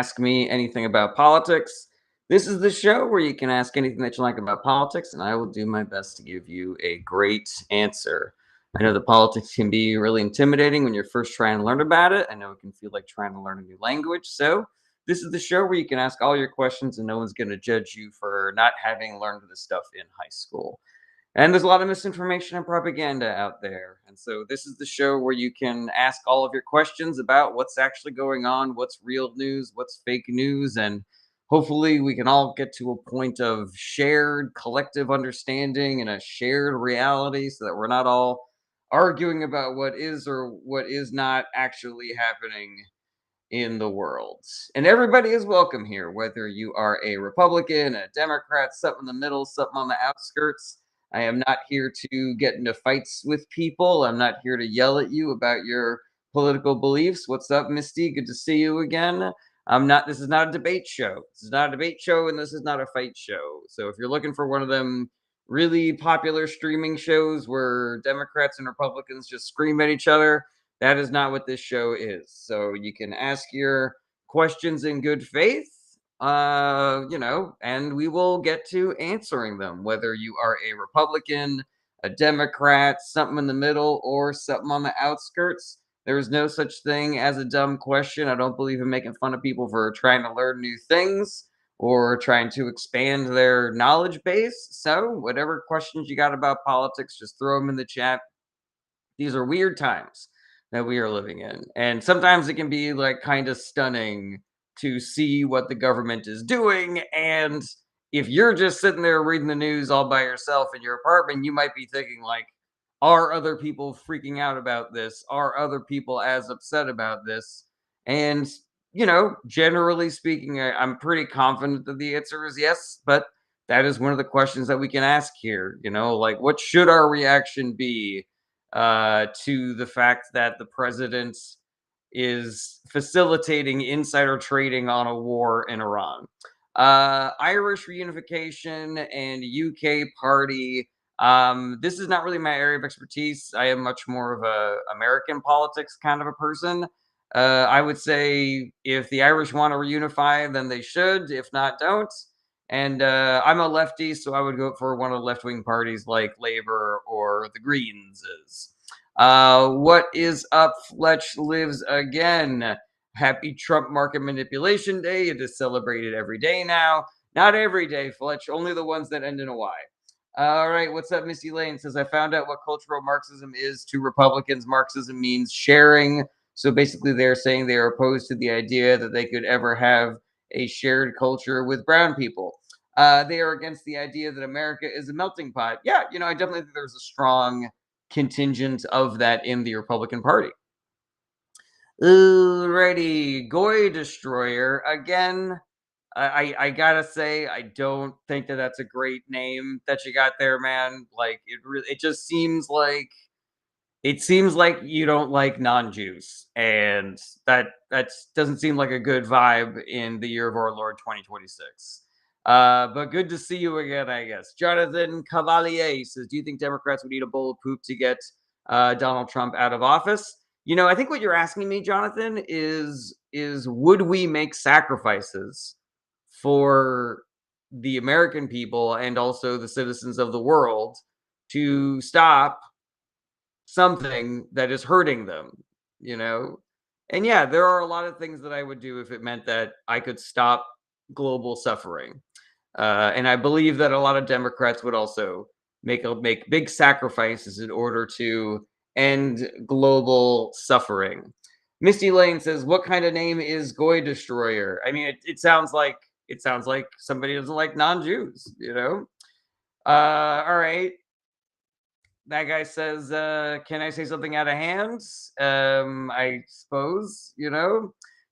Ask Me Anything About Politics. This is the show where you can ask anything that you like about politics, and I will do my best to give you a great answer. I know that politics can be really intimidating when you're first trying to learn about it. I know it can feel like trying to learn a new language. So, this is the show where you can ask all your questions, and no one's going to judge you for not having learned this stuff in high school. And there's a lot of misinformation and propaganda out there. And so this is the show where you can ask all of your questions about what's actually going on, what's real news, what's fake news, and hopefully we can all get to a point of shared collective understanding and a shared reality so that we're not all arguing about what is or what is not actually happening in the world. And everybody is welcome here, whether you are a Republican, a Democrat, something in the middle, something on the outskirts. I am not here to get into fights with people. I'm not here to yell at you about your political beliefs. What's up, Misty? Good to see you again. This is not a debate show. This is not a debate show, and this is not a fight show. So if you're looking for one of them really popular streaming shows where Democrats and Republicans just scream at each other, that is not what this show is. So you can ask your questions in good faith, and we will get to answering them, whether you are a Republican, a Democrat, something in the middle, or something on the outskirts. There is no such thing as a dumb question. I don't believe in making fun of people for trying to learn new things or trying to expand their knowledge base. So, whatever questions you got about politics, just throw them in the chat. These are weird times that we are living in. And sometimes it can be like kind of stunning to see what the government is doing. And if you're just sitting there reading the news all by yourself in your apartment, you might be thinking, like, are other people freaking out about this? Are other people as upset about this? And, generally speaking, I'm pretty confident that the answer is yes. But that is one of the questions that we can ask here. Like, what should our reaction be to the fact that the president is facilitating insider trading on a war in Iran? Irish reunification and UK party. This is not really my area of expertise. I am much more of a American politics kind of a person. I would say if the Irish want to reunify, then they should. If not, don't. And I'm a lefty, so I would go for one of the left wing parties like Labor or the Greens is. What is up? Fletch lives again. Happy Trump market manipulation day. It is celebrated every day now. Not every day, Fletch, only the ones that end in a Y. All right, what's up? Missy Lane says, I found out what cultural Marxism is to Republicans. Marxism means sharing. So basically, they're saying they are opposed to the idea that they could ever have a shared culture with brown people. They are against the idea that America is a melting pot. Yeah, I definitely think there's a strong contingent of that in the Republican Party. Alrighty, Goy Destroyer again. I gotta say, I don't think that that's a great name that you got there, man. Like it just seems like you don't like non-Jews, and that doesn't seem like a good vibe in the year of our Lord 2026. But good to see you again, I guess. Jonathan Cavalier says, "Do you think Democrats would eat a bowl of poop to get Donald Trump out of office?" I think what you're asking me, Jonathan, is would we make sacrifices for the American people and also the citizens of the world to stop something that is hurting them, you know? And yeah, there are a lot of things that I would do if it meant that I could stop global suffering. And I believe that a lot of Democrats would also make big sacrifices in order to end global suffering. Misty Lane says, "What kind of name is Goy Destroyer?" I mean, it sounds like somebody doesn't like non-Jews, all right. That guy says, "Can I say something out of hand?" I suppose,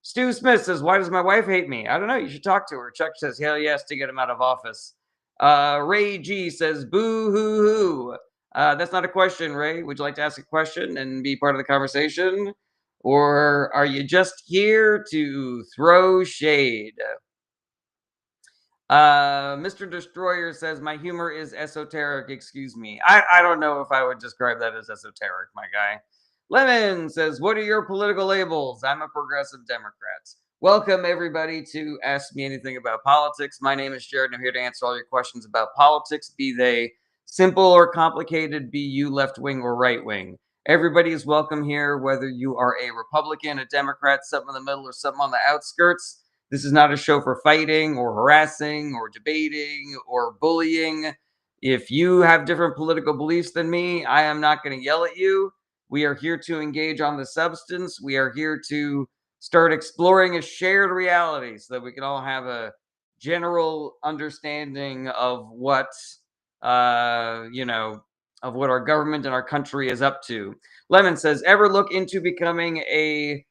Stu Smith says, "Why does my wife hate me?" I don't know. You should talk to her. Chuck says, "Hell yes," to get him out of office. Ray G says, "Boo hoo hoo." That's not a question, Ray. Would you like to ask a question and be part of the conversation? Or are you just here to throw shade? Mr. Destroyer says, "My humor is esoteric." Excuse me. I don't know if I would describe that as esoteric, my guy. Lemon says, "What are your political labels?" I'm a progressive Democrat. Welcome, everybody, to Ask Me Anything About Politics. My name is Jared, and I'm here to answer all your questions about politics, be they simple or complicated, be you left wing or right wing. Everybody is welcome here, whether you are a Republican, a Democrat, something in the middle, or something on the outskirts. This is not a show for fighting or harassing or debating or bullying. If you have different political beliefs than me, I am not going to yell at you. We are here to engage on the substance. We are here to start exploring a shared reality so that we can all have a general understanding of what you know of what our government and our country is up to. Lemon says, ever look into becoming a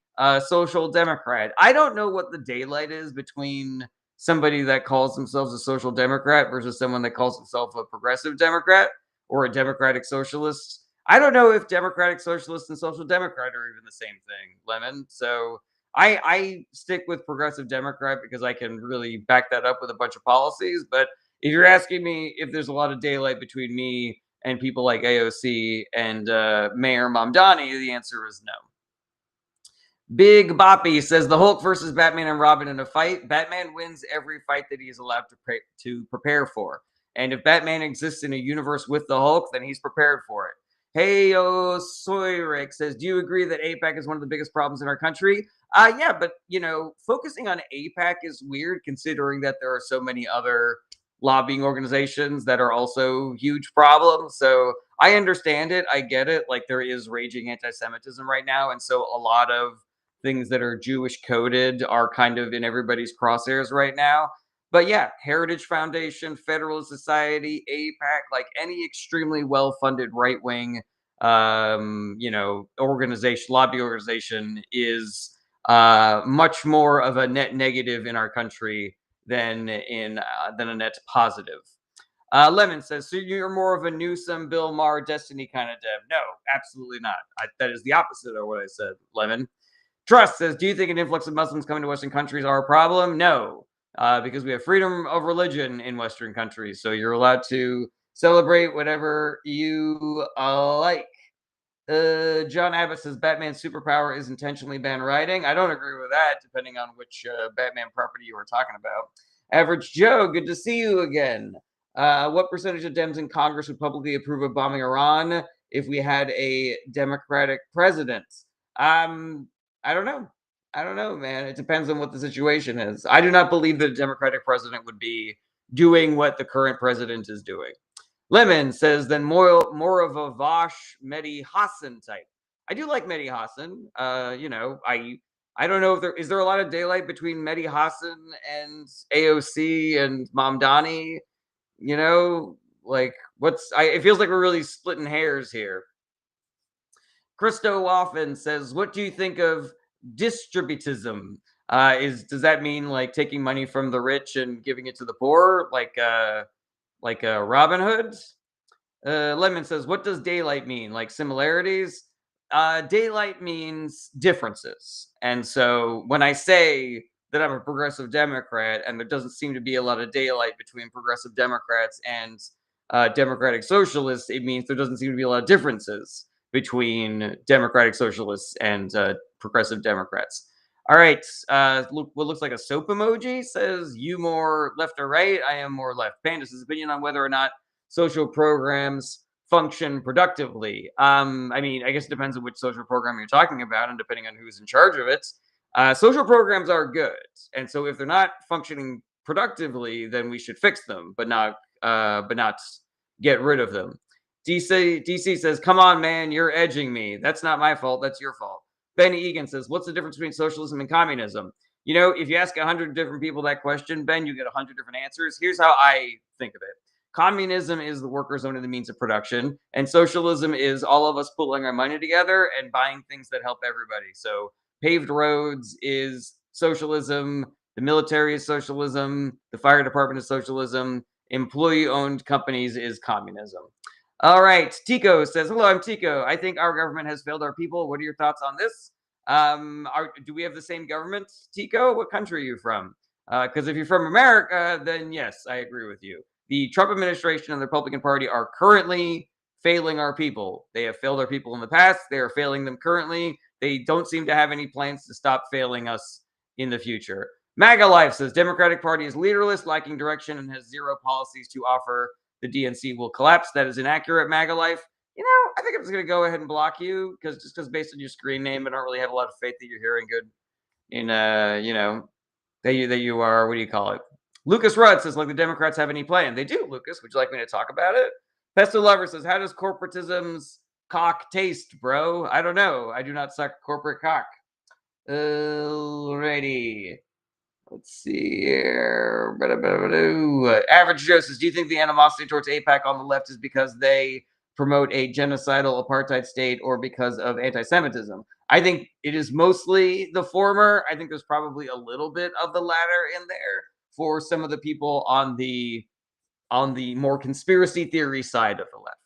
social democrat? I don't know what the daylight is between somebody that calls themselves a social democrat versus someone that calls himself a progressive democrat or a democratic socialist. I don't know if democratic socialist and social democrat are even the same thing, Lemon. So I stick with progressive Democrat because I can really back that up with a bunch of policies. But if you're asking me if there's a lot of daylight between me and people like AOC and Mayor Mamdani, the answer is no. Big Boppy says the Hulk versus Batman and Robin in a fight. Batman wins every fight that he is allowed to prepare for. And if Batman exists in a universe with the Hulk, then he's prepared for it. Hey, Soyrick says, do you agree that APAC is one of the biggest problems in our country? Yeah, but focusing on APAC is weird considering that there are so many other lobbying organizations that are also huge problems. So I understand it. I get it. Like there is raging anti-Semitism right now. And so a lot of things that are Jewish coded are kind of in everybody's crosshairs right now. But yeah, Heritage Foundation, Federalist Society, APAC, like any extremely well funded right wing, organization, lobby organization is much more of a net negative in our country than a net positive. Lemon says, so you're more of a Newsom, Bill Maher, Destiny kind of dev. No, absolutely not. That is the opposite of what I said, Lemon. Trust says, do you think an influx of Muslims coming to Western countries are a problem? No, because we have freedom of religion in Western countries. So you're allowed to celebrate whatever you like. John Abbott says Batman's superpower is intentionally ban writing. I don't agree with that, depending on which Batman property you were talking about. Average Joe, good to see you again. What percentage of Dems in Congress would publicly approve of bombing Iran if we had a Democratic president? I don't know. I don't know, man. It depends on what the situation is. I do not believe that a Democratic president would be doing what the current president is doing. Lemon says, then more of a Vosh Mehdi Hassan type. I do like Mehdi Hassan. I don't know if there a lot of daylight between Mehdi Hassan and AOC and Mamdani. It feels like we're really splitting hairs here. Christo Waffen says, what do you think of distributism? Does that mean like taking money from the rich and giving it to the poor, like a Robin Hood? Lemon says, what does daylight mean? Like similarities? Daylight means differences. And so when I say that I'm a progressive Democrat and there doesn't seem to be a lot of daylight between progressive Democrats and Democratic Socialists, it means there doesn't seem to be a lot of differences between Democratic Socialists and progressive Democrats. All right. Look, what looks like a soap emoji says, you more left or right? I am more left. Pandas' opinion on whether or not social programs function productively. I guess it depends on which social program you're talking about and depending on who's in charge of it. Social programs are good. And so if they're not functioning productively, then we should fix them, but not get rid of them. DC says, come on, man, you're edging me. That's not my fault. That's your fault. Ben Egan says, what's the difference between socialism and communism? If you ask 100 different people that question, Ben, you get 100 different answers. Here's how I think of it. Communism is the workers owning the means of production, and socialism is all of us pulling our money together and buying things that help everybody. So paved roads is socialism, the military is socialism, the fire department is socialism, employee-owned companies is communism. All right, Tico says, hello, I'm Tico. I think our government has failed our people. What are your thoughts on this? Do we have the same government, Tico? What country are you from? Because if you're from America, then yes, I agree with you. The Trump administration and the Republican Party are currently failing our people. They have failed our people in the past. They are failing them currently. They don't seem to have any plans to stop failing us in the future. MAGA Life says Democratic Party is leaderless, lacking direction, and has zero policies to offer. The DNC will collapse. That is inaccurate, MAGA Life. I think I'm just going to go ahead and block you because based on your screen name, I don't really have a lot of faith that you're hearing good in, that you are, what do you call it? Lucas Rudd says, like the Democrats have any plan? They do, Lucas. Would you like me to talk about it? Pesto Lover says, how does corporatism's cock taste, bro? I don't know. I do not suck corporate cock. Alrighty. Let's see here. Average Joe says, do you think the animosity towards AIPAC on the left is because they promote a genocidal apartheid state or because of anti-Semitism? I think it is mostly the former. I think there's probably a little bit of the latter in there for some of the people on the more conspiracy theory side of the left.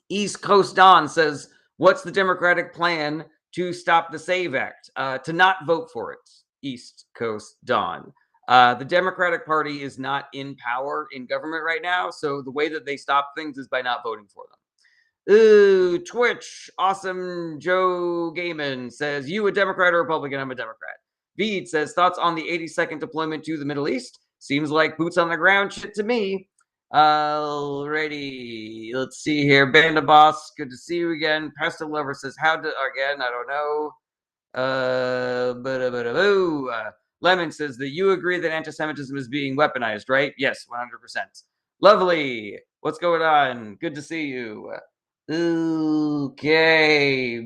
East Coast Don says, what's the Democratic plan to stop the SAVE Act? To not vote for it, East Coast Don. The Democratic Party is not in power in government right now, so the way that they stop things is by not voting for them. Ooh, Twitch, awesome Joe Gaiman says, you a Democrat or Republican? I'm a Democrat. Veed says, thoughts on the 82nd deployment to the Middle East? Seems like boots on the ground shit to me. Alrighty, let's see here. Banda Boss, good to see you again. Pastor Lover says, again, I don't know. Lemon says that you agree that anti-Semitism is being weaponized, right? Yes, 100%. Lovely. What's going on? Good to see you. Okay.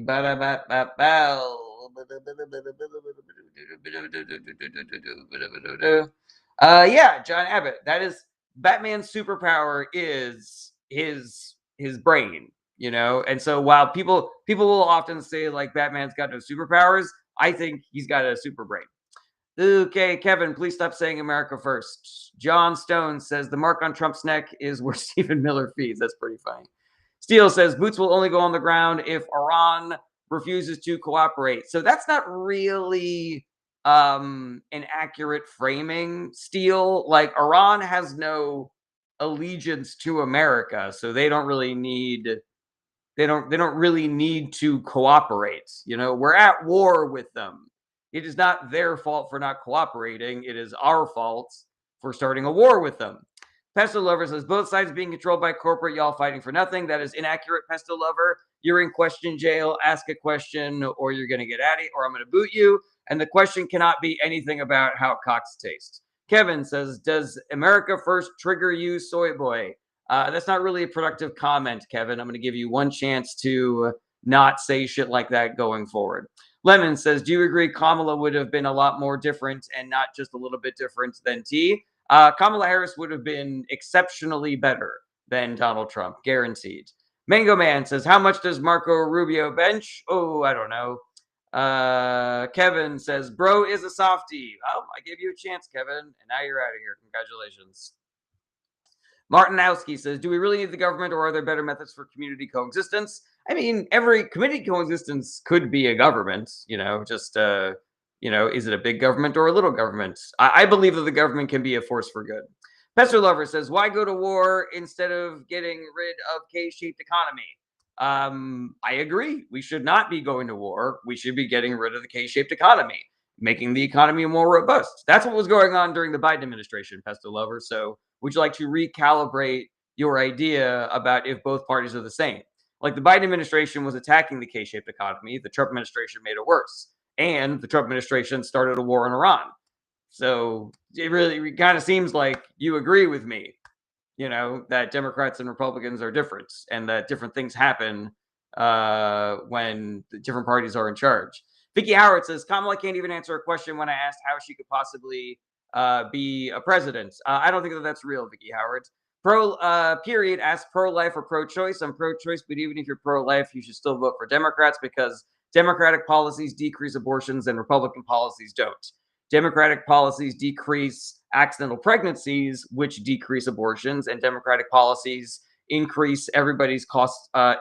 Yeah, John Abbott. That is Batman's superpower is his brain, and so while people will often say like Batman's got no superpowers, I think he's got a super brain. Okay, Kevin, please stop saying America first. John Stone says the mark on Trump's neck is where Stephen Miller feeds. That's pretty funny. Steele says boots will only go on the ground if Iran refuses to cooperate. So that's not really an accurate framing, Steele. Like Iran has no allegiance to America, so they don't really need to cooperate. We're at war with them. It is not their fault for not cooperating. It is our fault for starting a war with them. Pesto Lover says, both sides being controlled by corporate, y'all fighting for nothing. That is inaccurate, Pesto Lover. You're in question jail. Ask a question or you're going to get at it or I'm going to boot you. And the question cannot be anything about how cocks taste. Kevin says, does America first trigger you, soy boy? That's not really a productive comment, Kevin. I'm going to give you one chance to not say shit like that going forward. Lemon says, do you agree Kamala would have been a lot more different and not just a little bit different than T? Kamala Harris would have been exceptionally better than Donald Trump, guaranteed. Mango Man says, how much does Marco Rubio bench? Oh, I don't know. Kevin says, bro is a softie. Oh, I gave you a chance, Kevin, and now you're out of here. Congratulations. Martinowski says, do we really need the government or are there better methods for community coexistence? I mean, every community coexistence could be a government, is it a big government or a little government? I believe that the government can be a force for good. Pester Lover says, why go to war instead of getting rid of K-shaped economy? I agree. We should not be going to war. We should be getting rid of the K-shaped economy, making the economy more robust. That's what was going on during the Biden administration, Pesto Lover. So would you like to recalibrate your idea about if both parties are the same? Like the Biden administration was attacking the K-shaped economy. The Trump administration made it worse. And the Trump administration started a war in Iran. So it really kind of seems like you agree with me, that Democrats and Republicans are different and that different things happen when the different parties are in charge. Vicky Howard says, Kamala can't even answer a question when I asked how she could possibly be a president. I don't think that's real, Vicky Howard. Period asks pro-life or pro-choice. I'm pro-choice, but even if you're pro-life, you should still vote for Democrats because Democratic policies decrease abortions and Republican policies don't. Democratic policies decrease accidental pregnancies, which decrease abortions, and Democratic policies increase everybody's quality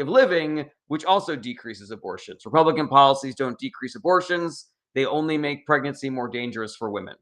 of living, which also decreases abortions. Republican policies don't decrease abortions. They only make pregnancy more dangerous for women.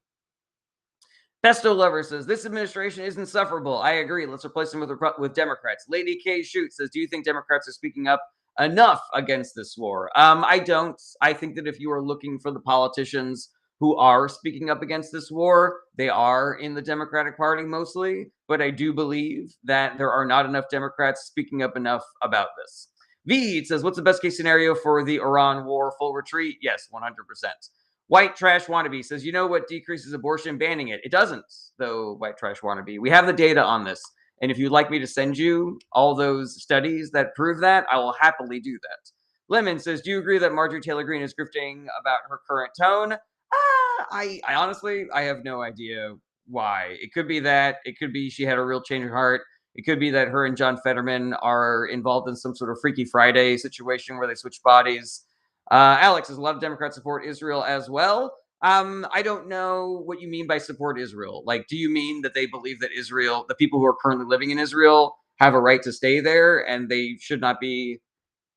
Pesto Lover says, this administration is insufferable. I agree. Let's replace them with Democrats. Lady K Shoot says, do you think Democrats are speaking up enough against this war. I don't. I think that if you are looking for the politicians who are speaking up against this war, they are in the Democratic Party mostly. But I do believe that there are not enough Democrats speaking up enough about this. V says, "What's the best case scenario for the Iran war? Full retreat?" Yes, 100%. White Trash Wannabe says, "You know what decreases abortion? Banning it." It doesn't, though, White Trash Wannabe. We have the data on this. And if you'd like me to send you all those studies that prove that, I will happily do that. Lemon says, "Do you agree that Marjorie Taylor Greene is grifting about her current tone?" I honestly, I have no idea why. It could be that. It could be she had a real change of heart. It could be that her and John Fetterman are involved in some sort of Freaky Friday situation where they switch bodies. Alex says, "A lot of Democrats support Israel as well." I don't know what you mean by support Israel. Like, do you mean that they believe that Israel, the people who are currently living in Israel, have a right to stay there and they should not be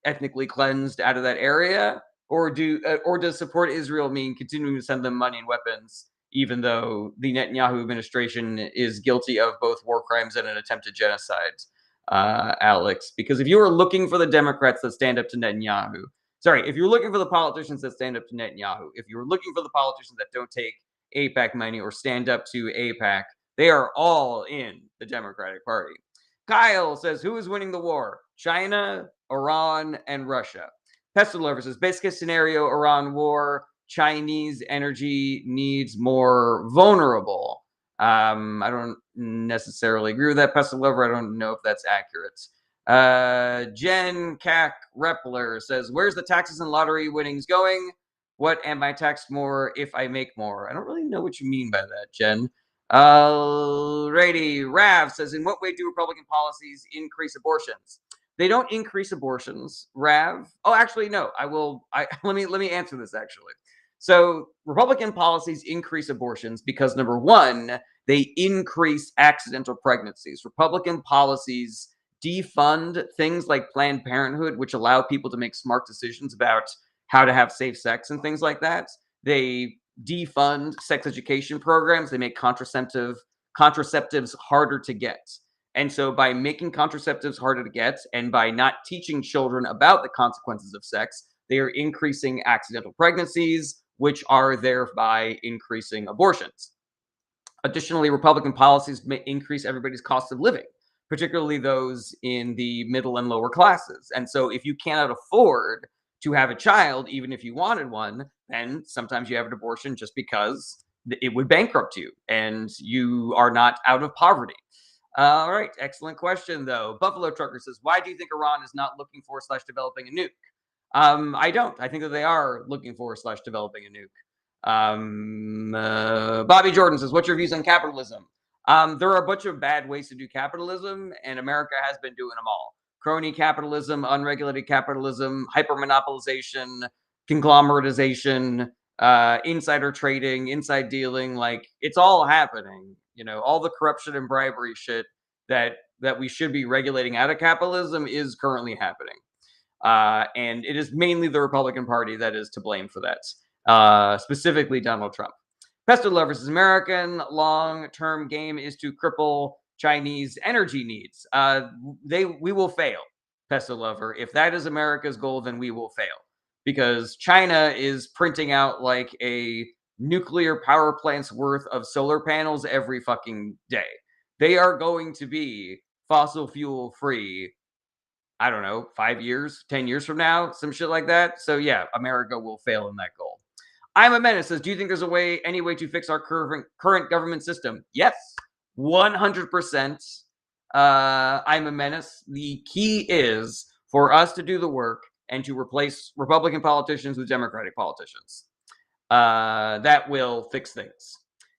ethnically cleansed out of that area? Or does support Israel mean continuing to send them money and weapons, even though the Netanyahu administration is guilty of both war crimes and an attempted genocide? Alex, because if you are looking for the Democrats that stand up to Netanyahu, sorry, if you're looking for the politicians that stand up to Netanyahu, if you're looking for the politicians that don't take APAC money or stand up to APAC, they are all in the Democratic Party. Kyle says, "Who is winning the war? China, Iran, and Russia?" Pestle Lover says, "Best case scenario, Iran war, Chinese energy needs more vulnerable." I don't necessarily agree with that, Pestle Lover. I don't know if that's accurate. Jen Cack Repler says, "Where's the taxes and lottery winnings going? What am I taxed more if I make more?" I don't really know what you mean by that, Jen. Alrighty, Rav says, "In what way do Republican policies increase abortions?" They don't increase abortions, Rav. Oh, actually, no. I will. I let me answer this actually. So Republican policies increase abortions because number one, they increase accidental pregnancies. Republican policies defund things like Planned Parenthood, which allow people to make smart decisions about how to have safe sex and things like that. They defund sex education programs. They make contraceptives harder to get. And so by making contraceptives harder to get and by not teaching children about the consequences of sex, they are increasing accidental pregnancies, which are thereby increasing abortions. Additionally, Republican policies may increase everybody's cost of living, particularly those in the middle and lower classes. And so, if you cannot afford to have a child, even if you wanted one, then sometimes you have an abortion just because it would bankrupt you and you are not out of poverty. All right, excellent question though. Buffalo Trucker says, "Why do you think Iran is not looking for slash developing a nuke?" I don't. I think that they are looking for slash developing a nuke. Bobby Jordan says, "What's your views on capitalism?" There are a bunch of bad ways to do capitalism, and America has been doing them all. Crony capitalism, unregulated capitalism, hypermonopolization, conglomeratization, insider trading, inside dealing. Like it's all happening. All the corruption and bribery shit that we should be regulating out of capitalism is currently happening. And it is mainly the Republican Party that is to blame for that, specifically Donald Trump. Pesto Lovers' American long-term game is to cripple Chinese energy needs. We will fail, Pesto Lover. If that is America's goal, then we will fail because China is printing out like a nuclear power plant's worth of solar panels every fucking day. They are going to be fossil fuel free, I don't know, 5 years, 10 years from now, some shit like that. So yeah, America will fail in that goal. I'm a Menace says, "Do you think there's any way to fix our current government system?" Yes, 100%. I'm a Menace. The key is for us to do the work and to replace Republican politicians with Democratic politicians. That will fix things.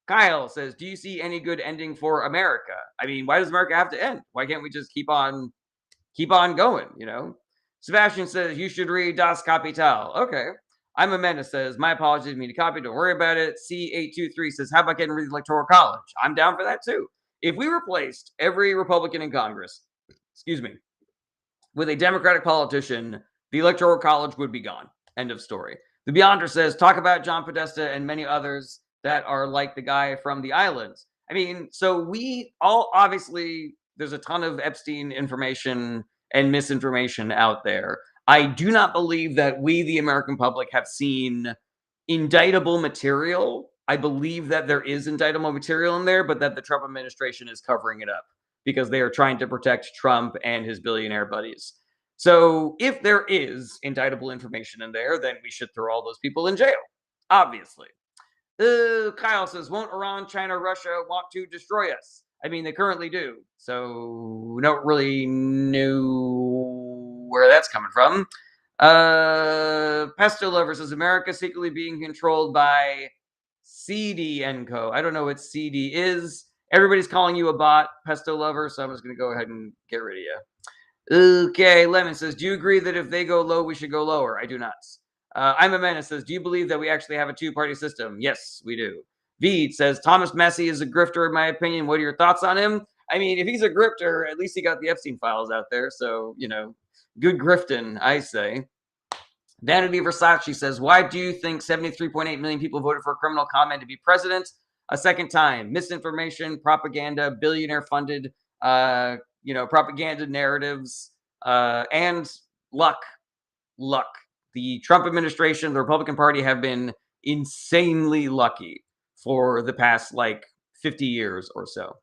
Kyle says, "Do you see any good ending for America?" I mean, why does America have to end? Why can't we just keep on going? Sebastian says, "You should read Das Kapital." Okay. I'm a Menace says, "My apologies, didn't mean to copy. Don't worry about it." C823 says, "How about getting rid of the Electoral College?" I'm down for that too. If we replaced every Republican in Congress, excuse me, with a Democratic politician, the Electoral College would be gone. End of story. The Beyonder says, "Talk about John Podesta and many others that are like the guy from the islands." I mean, so we all obviously there's a ton of Epstein information and misinformation out there. I do not believe that we, the American public, have seen indictable material. I believe that there is indictable material in there, but that the Trump administration is covering it up because they are trying to protect Trump and his billionaire buddies. So if there is indictable information in there, then we should throw all those people in jail, obviously. Kyle says, won't Iran, China, Russia want to destroy us? I mean, they currently do. So we don't really know where that's coming from. Pesto Lover says, America secretly being controlled by CD & Co. I don't know what CD is. Everybody's calling you a bot, Pesto Lover, so I'm just going to go ahead and get rid of you. Okay, Lemon says, do you agree that if they go low, we should go lower? I do not. I'm a Menace says, do you believe that we actually have a two-party system? Yes, we do. Veed says, Thomas Messi is a grifter, in my opinion. What are your thoughts on him? I mean, if he's a grifter, at least he got the Epstein files out there. So, good grifting, I say. Vanity Versace says, why do you think 73.8 million people voted for a criminal comment to be president a second time? Misinformation, propaganda, billionaire-funded propaganda narratives, and luck. The Trump administration, the Republican Party have been insanely lucky for the past 50 years or so.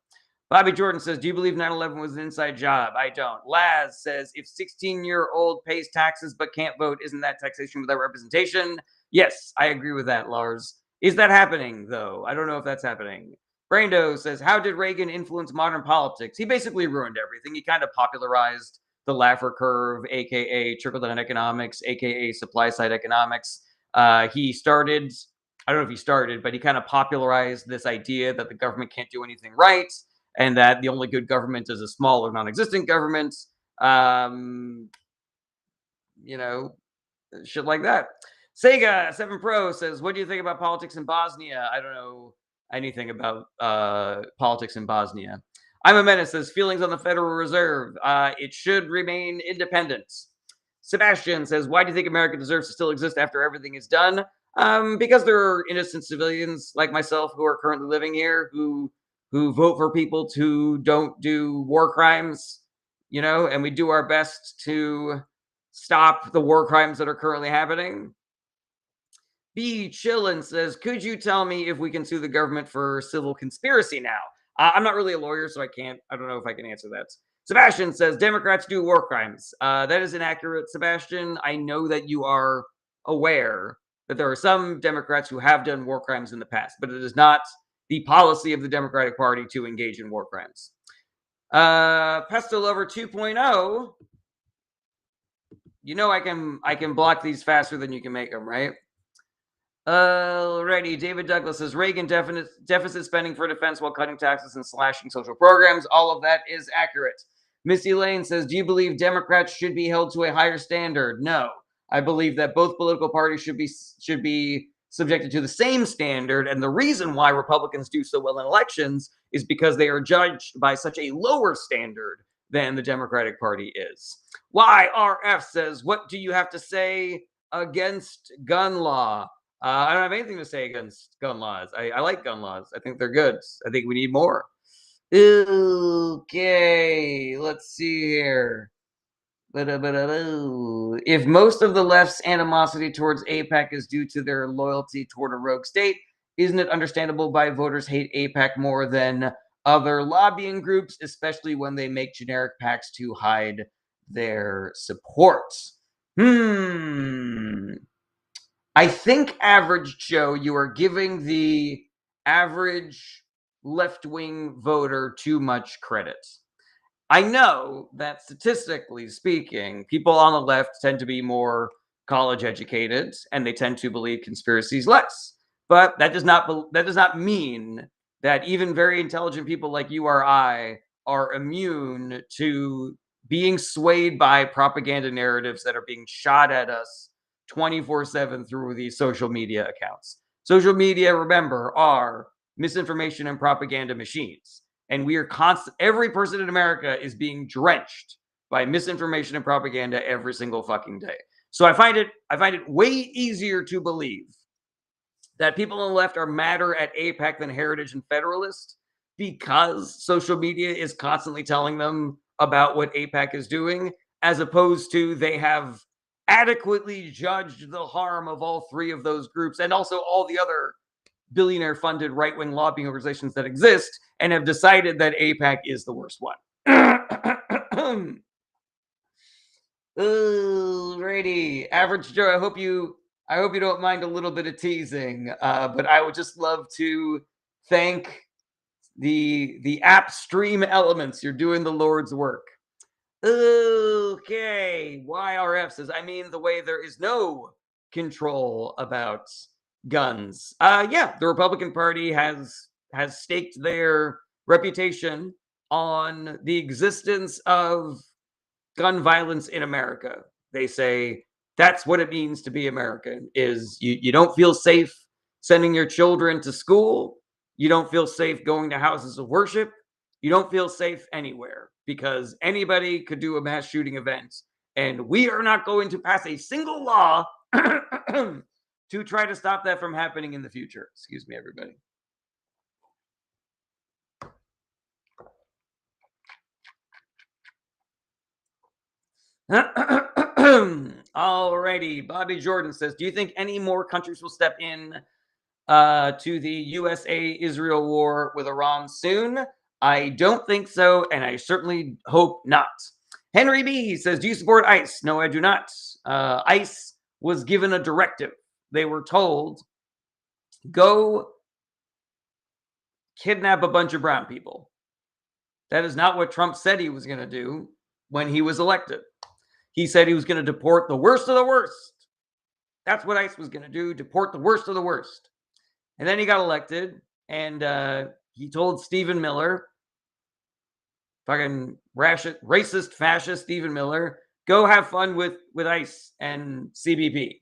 Bobby Jordan says, do you believe 9/11 was an inside job? I don't. Laz says, if 16-year-old pays taxes but can't vote, isn't that taxation without representation? Yes, I agree with that, Lars. Is that happening, though? I don't know if that's happening. Brando says, how did Reagan influence modern politics? He basically ruined everything. He kind of popularized the Laffer curve, aka trickle-down economics, aka supply-side economics. He started, I don't know if he started, but he kind of popularized this idea that the government can't do anything right, and that the only good government is a small or non-existent government. Shit like that. Sega 7 Pro says, what do you think about politics in Bosnia? I don't know anything about politics in Bosnia. I'm a Menace says, feelings on the Federal Reserve. It should remain independent. Sebastian says, why do you think America deserves to still exist after everything is done? Because there are innocent civilians like myself who are currently living here who vote for people who don't do war crimes, and we do our best to stop the war crimes that are currently happening. B. Chillin says, could you tell me if we can sue the government for civil conspiracy now? I'm not really a lawyer, so I don't know if I can answer that. Sebastian says, Democrats do war crimes. That is inaccurate, Sebastian. I know that you are aware that there are some Democrats who have done war crimes in the past, but it is not the policy of the Democratic Party to engage in war crimes. Pesto Lover 2.0. I can block these faster than you can make them, right? Alrighty, David Douglas says Reagan deficit spending for defense while cutting taxes and slashing social programs. All of that is accurate. Missy Lane says, do you believe Democrats should be held to a higher standard? No. I believe that both political parties should be subjected to the same standard, and the reason why Republicans do so well in elections is because they are judged by such a lower standard than the Democratic Party is. YRF says, what do you have to say against gun law? I don't have anything to say against gun laws. I like gun laws. I think they're good. I think we need more. Okay, let's see here. If most of the left's animosity towards AIPAC is due to their loyalty toward a rogue state, isn't it understandable why voters hate AIPAC more than other lobbying groups, especially when they make generic PACs to hide their support? I think, Average Joe, you are giving the average left-wing voter too much credit. I know that statistically speaking, people on the left tend to be more college educated and they tend to believe conspiracies less. But that does not mean that even very intelligent people like you or I are immune to being swayed by propaganda narratives that are being shot at us 24/7 through these social media accounts. Social media, remember, are misinformation and propaganda machines. And we are every person in America is being drenched by misinformation and propaganda every single fucking day. So I find it way easier to believe that people on the left are madder at AIPAC than Heritage and Federalist because social media is constantly telling them about what AIPAC is doing, as opposed to they have adequately judged the harm of all three of those groups and also all the other billionaire funded right wing lobbying organizations that exist and have decided that AIPAC is the worst one. Alrighty, Average Joe. I hope you don't mind a little bit of teasing, but I would just love to thank the app stream elements. You're doing the Lord's work. Okay, YRF says, I mean, the way there is no control about guns. Yeah, the Republican Party has staked their reputation on the existence of gun violence in America. They say that's what it means to be American is you don't feel safe sending your children to school, you don't feel safe going to houses of worship, you don't feel safe anywhere because anybody could do a mass shooting event and we are not going to pass a single law to try to stop that from happening in the future. Excuse me, everybody. Alrighty, Bobby Jordan says, do you think any more countries will step in to the USA-Israel war with Iran soon? I don't think so, and I certainly hope not. Henry B says, do you support ICE? No, I do not. ICE was given a directive. They were told, go kidnap a bunch of brown people. That is not what Trump said he was going to do when he was elected. He said he was going to deport the worst of the worst. That's what ICE was going to do, deport the worst of the worst. And then he got elected, and he told Stephen Miller, fucking racist, fascist Stephen Miller, go have fun with ICE and CBP.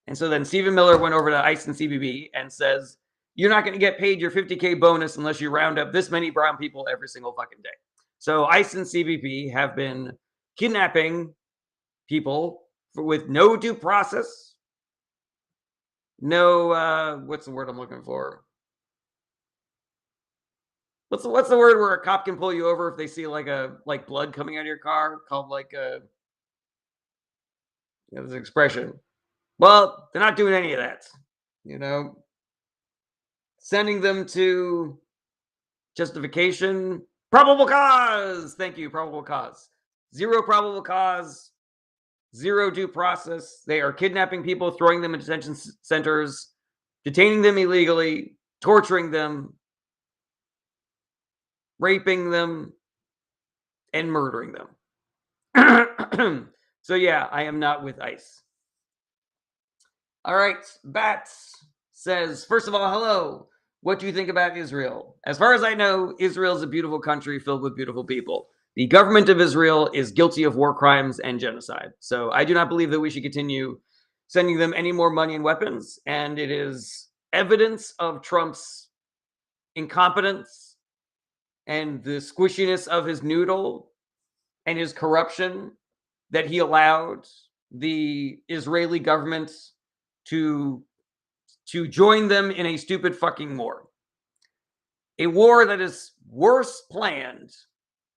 And so then Stephen Miller went over to ICE and CBP and says, you're not going to get paid your $50K bonus unless you round up this many brown people every single fucking day. So ICE and CBP have been kidnapping people with no due process, no what's the word I'm looking for? What's the word where a cop can pull you over if they see like blood coming out of your car? Called like a there's an expression. Well, they're not doing any of that. You know, sending them to justification, probable cause. Thank you, probable cause. Zero probable cause. Zero due process. They are kidnapping people, throwing them in detention centers, detaining them illegally, torturing them, raping them, and murdering them. So yeah, I am not with ICE. All right, Bats says, first of all, hello. What do you think about Israel? As far as I know, Israel is a beautiful country filled with beautiful people. The government of Israel is guilty of war crimes and genocide. So I do not believe that we should continue sending them any more money and weapons. And it is evidence of Trump's incompetence and the squishiness of his noodle and his corruption that he allowed the Israeli government to join them in a stupid fucking war. A war that is worse planned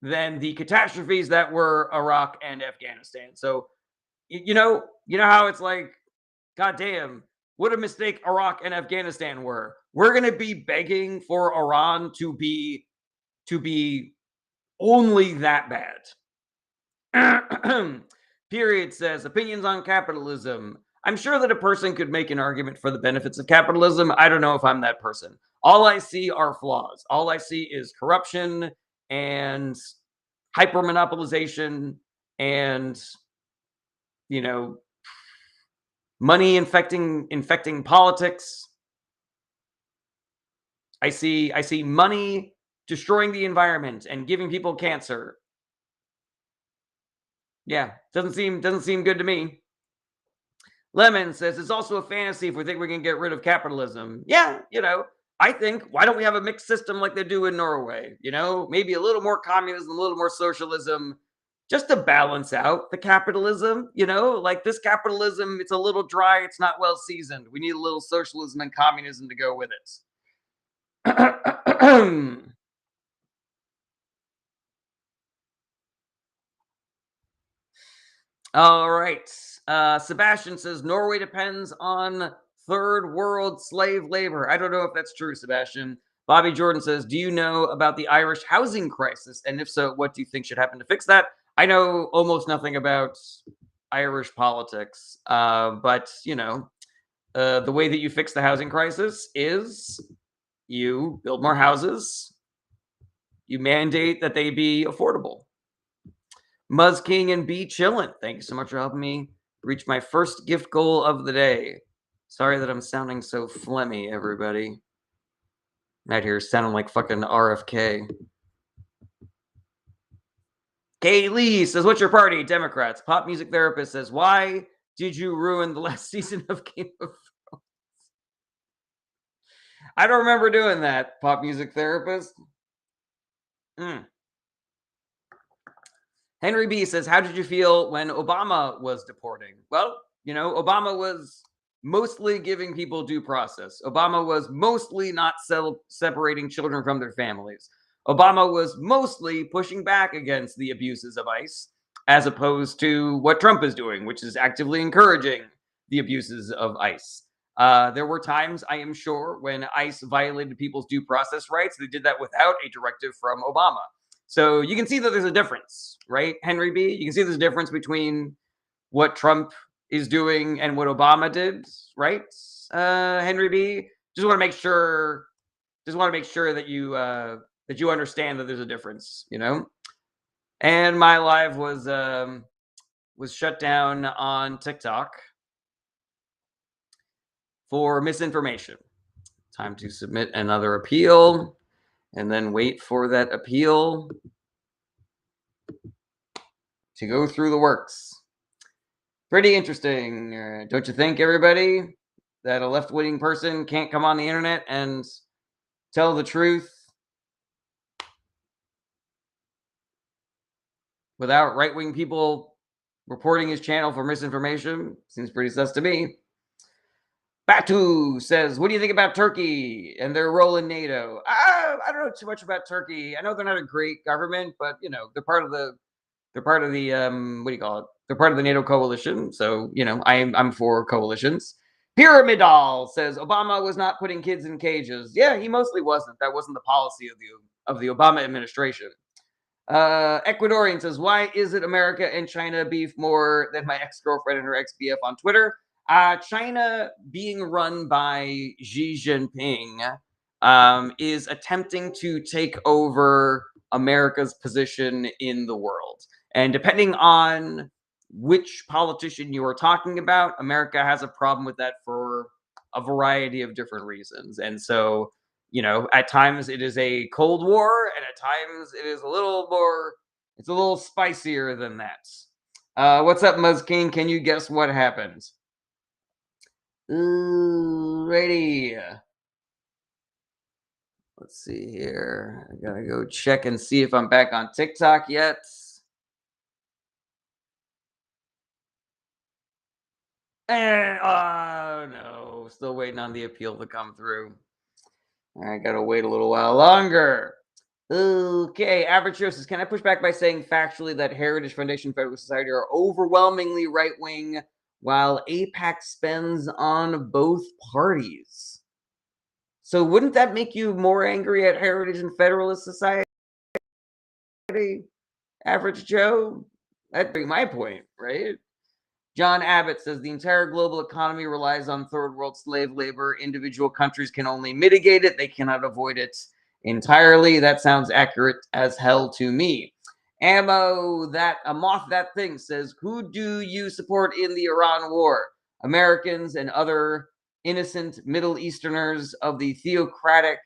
than the catastrophes that were Iraq and Afghanistan. So, you know how it's like, goddamn, what a mistake Iraq and Afghanistan were. We're going to be begging for Iran to be only that bad. Period says, opinions on capitalism. I'm sure that a person could make an argument for the benefits of capitalism. I don't know if I'm that person. All I see are flaws. All I see is corruption and hyper monopolization and, money infecting politics. I see money destroying the environment and giving people cancer. Yeah, doesn't seem good to me. Lemon says it's also a fantasy if we think we can get rid of capitalism. Yeah, I think, why don't we have a mixed system like they do in Norway? Maybe a little more communism, a little more socialism, just to balance out the capitalism. Like this capitalism, it's a little dry, it's not well seasoned. We need a little socialism and communism to go with it. All right. Sebastian says Norway depends on third world slave labor. I don't know if that's true, Sebastian. Bobby Jordan says, do you know about the Irish housing crisis? And if so, what do you think should happen to fix that? I know almost nothing about Irish politics, but the way that you fix the housing crisis is you build more houses, you mandate that they be affordable. Muzz King and B Chillin', thank you so much for helping me reach my first gift goal of the day. Sorry that I'm sounding so phlegmy, everybody. Out here sounding like fucking RFK. Katie Lee says, what's your party? Democrats. Pop music therapist says, why did you ruin the last season of Game of Thrones? I don't remember doing that, pop music therapist. Henry B says, how did you feel when Obama was deporting? Well, Obama was mostly giving people due process. Obama was mostly not separating children from their families. Obama was mostly pushing back against the abuses of ICE, as opposed to what Trump is doing, which is actively encouraging the abuses of ICE. There were times, I am sure, when ICE violated people's due process rights. They did that without a directive from Obama. So you can see that there's a difference, right, Henry B? You can see there's a difference between what Trump is doing and what Obama did, right, Henry B? Just want to make sure that you understand that there's a difference, And my live was shut down on TikTok for misinformation. Time to submit another appeal and then wait for that appeal to go through the works. Pretty interesting, don't you think, everybody? That a left-wing person can't come on the internet and tell the truth without right-wing people reporting his channel for misinformation? Seems pretty sus to me. Batu says, what do you think about Turkey and their role in NATO? I don't know too much about Turkey. I know they're not a great government, but they're part of the what do you call it? They're part of the NATO coalition. So, I'm for coalitions. Pyramidal says Obama was not putting kids in cages. Yeah, he mostly wasn't. That wasn't the policy of the Obama administration. Ecuadorian says, why is it America and China beef more than my ex-girlfriend and her ex-BF on Twitter? China, being run by Xi Jinping, is attempting to take over America's position in the world. And depending on which politician you are talking about, America has a problem with that for a variety of different reasons. And so, at times it is a Cold War, and at times it is it's a little spicier than that. What's up, Muzz King? Can you guess what happened? Ready. Let's see here. I gotta go check and see if I'm back on TikTok yet. Oh no, still waiting on the appeal to come through. I gotta wait a little while longer. Okay, Average Joe says, can I push back by saying factually that Heritage Foundation and Federalist Society are overwhelmingly right-wing, while AIPAC spends on both parties? So wouldn't that make you more angry at Heritage and Federalist Society, Average Joe? That'd be my point, right? John Abbott says the entire global economy relies on third world slave labor. Individual countries can only mitigate it. They cannot avoid it entirely. That sounds accurate as hell to me. Ammo, that a moth that thing says, who do you support in the Iran war? Americans and other innocent Middle Easterners of the theocratic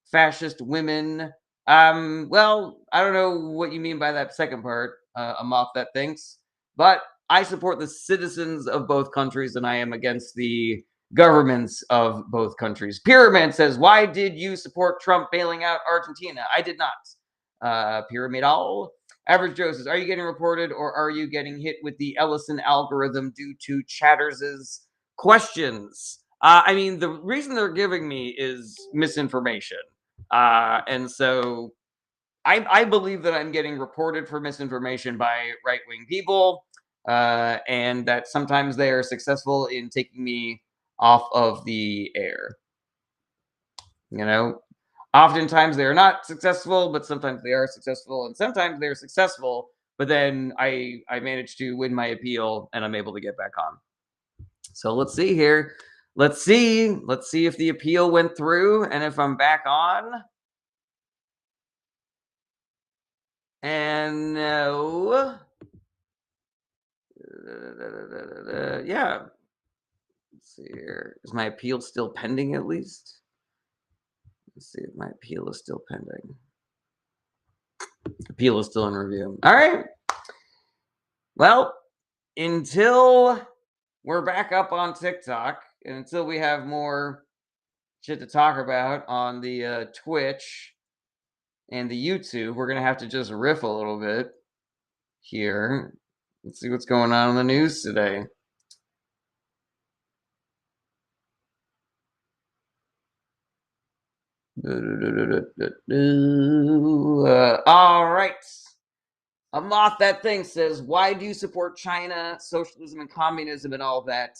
fascist women. Well, I don't know what you mean by that second part, a moth that thinks, but I support the citizens of both countries, and I am against the governments of both countries. Pyramid says, why did you support Trump bailing out Argentina? I did not. Pyramidal. Average Joe says, are you getting reported or are you getting hit with the Ellison algorithm due to Chatters's questions? I mean, the reason they're giving me is misinformation. And so I believe that I'm getting reported for misinformation by right-wing people. and that sometimes they are successful in taking me off of the air. You know, oftentimes they are not successful, but sometimes they are successful, and sometimes they're successful, but then I manage to win my appeal and I'm able to get back on. So let's see here. Let's see if the appeal went through and if I'm back on. And no. Yeah. Let's see here. Is my appeal still pending at least? Let's see if my appeal is still pending. Appeal is still in review. All right. Well, until we're back up on TikTok and until we have more shit to talk about on the Twitch and the YouTube, we're gonna have to just riff a little bit here. Let's see what's going on in the news today. All right. A moth that thing says, "Why do you support China, socialism, and communism, and all that?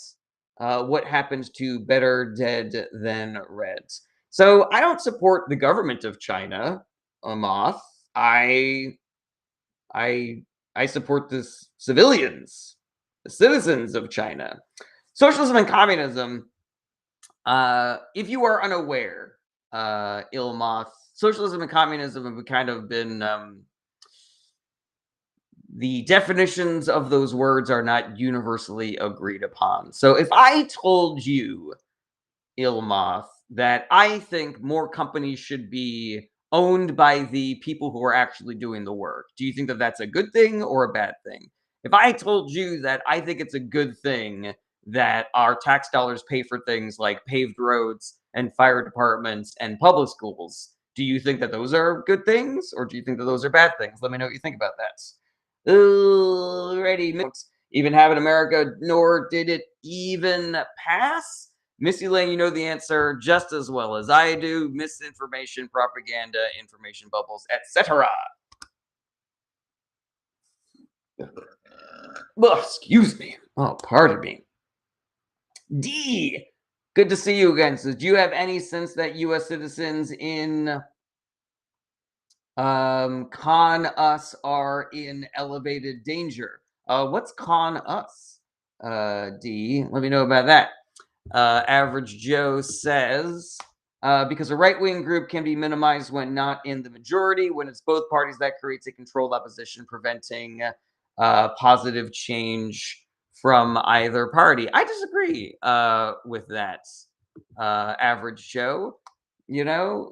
What happens to better dead than Reds?" So I don't support the government of China, a moth. I I support the civilians, the citizens of China. Socialism and communism. If you are unaware, Ilmoth, socialism and communism have kind of been the definitions of those words are not universally agreed upon. So if I told you, Ilmoth, that I think more companies should be owned by the people who are actually doing the work, do you think that that's a good thing or a bad thing? If I told you that I think it's a good thing that our tax dollars pay for things like paved roads and fire departments and public schools, do you think that those are good things or do you think that those are bad things? Let me know what you think about that. Alrighty, even have in America, nor did it even pass. Missy Lane, you know the answer just as well as I do. Misinformation, propaganda, information bubbles, etc. Excuse me. Oh, pardon me. D. Good to see you again. So, do you have any sense that U.S. citizens in con us are in elevated danger? What's con us? D. Let me know about that. Average Joe says, because a right wing group can be minimized when not in the majority. When it's both parties, that creates a controlled opposition, preventing positive change from either party. I disagree with that, Average Joe. You know,